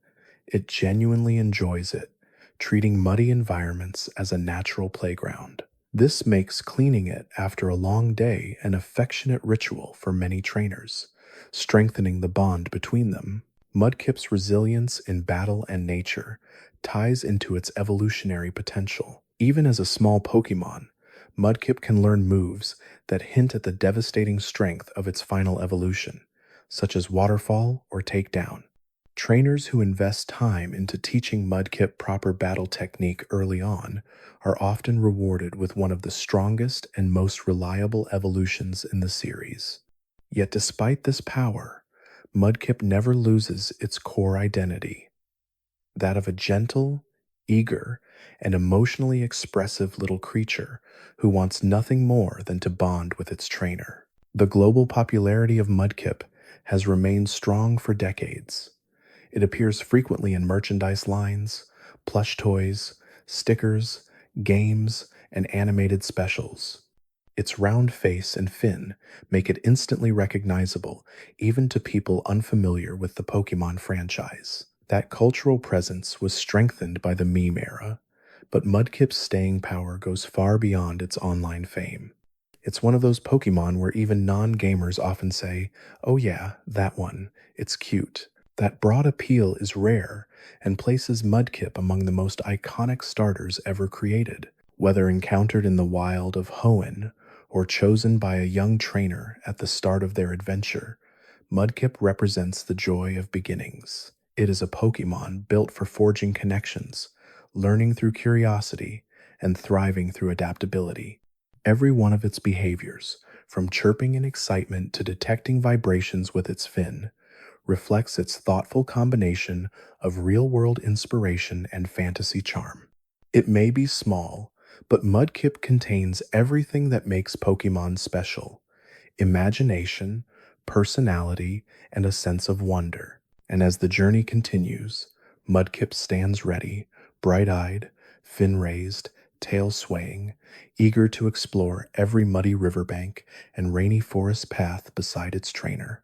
it genuinely enjoys it, treating muddy environments as a natural playground. This makes cleaning it after a long day an affectionate ritual for many trainers, strengthening the bond between them. Mudkip's resilience in battle and nature ties into its evolutionary potential. Even as a small Pokemon, Mudkip can learn moves that hint at the devastating strength of its final evolution, such as Waterfall or Takedown. Trainers who invest time into teaching Mudkip proper battle technique early on are often rewarded with one of the strongest and most reliable evolutions in the series. Yet despite this power, Mudkip never loses its core identity, that of a gentle, eager, and emotionally expressive little creature who wants nothing more than to bond with its trainer. The global popularity of Mudkip has remained strong for decades. It appears frequently in merchandise lines, plush toys, stickers, games, and animated specials. Its round face and fin make it instantly recognizable even to people unfamiliar with the Pokemon franchise. That cultural presence was strengthened by the meme era, but Mudkip's staying power goes far beyond its online fame. It's one of those Pokemon where even non-gamers often say, "Oh yeah, that one, it's cute." That broad appeal is rare and places Mudkip among the most iconic starters ever created. Whether encountered in the wild of Hoenn or chosen by a young trainer at the start of their adventure, Mudkip represents the joy of beginnings. It is a Pokemon built for forging connections, learning through curiosity, and thriving through adaptability. Every one of its behaviors, from chirping in excitement to detecting vibrations with its fin, reflects its thoughtful combination of real-world inspiration and fantasy charm. It may be small, but Mudkip contains everything that makes Pokemon special: imagination, personality, and a sense of wonder. And as the journey continues, Mudkip stands ready, bright-eyed, fin raised, tail swaying, eager to explore every muddy riverbank and rainy forest path beside its trainer.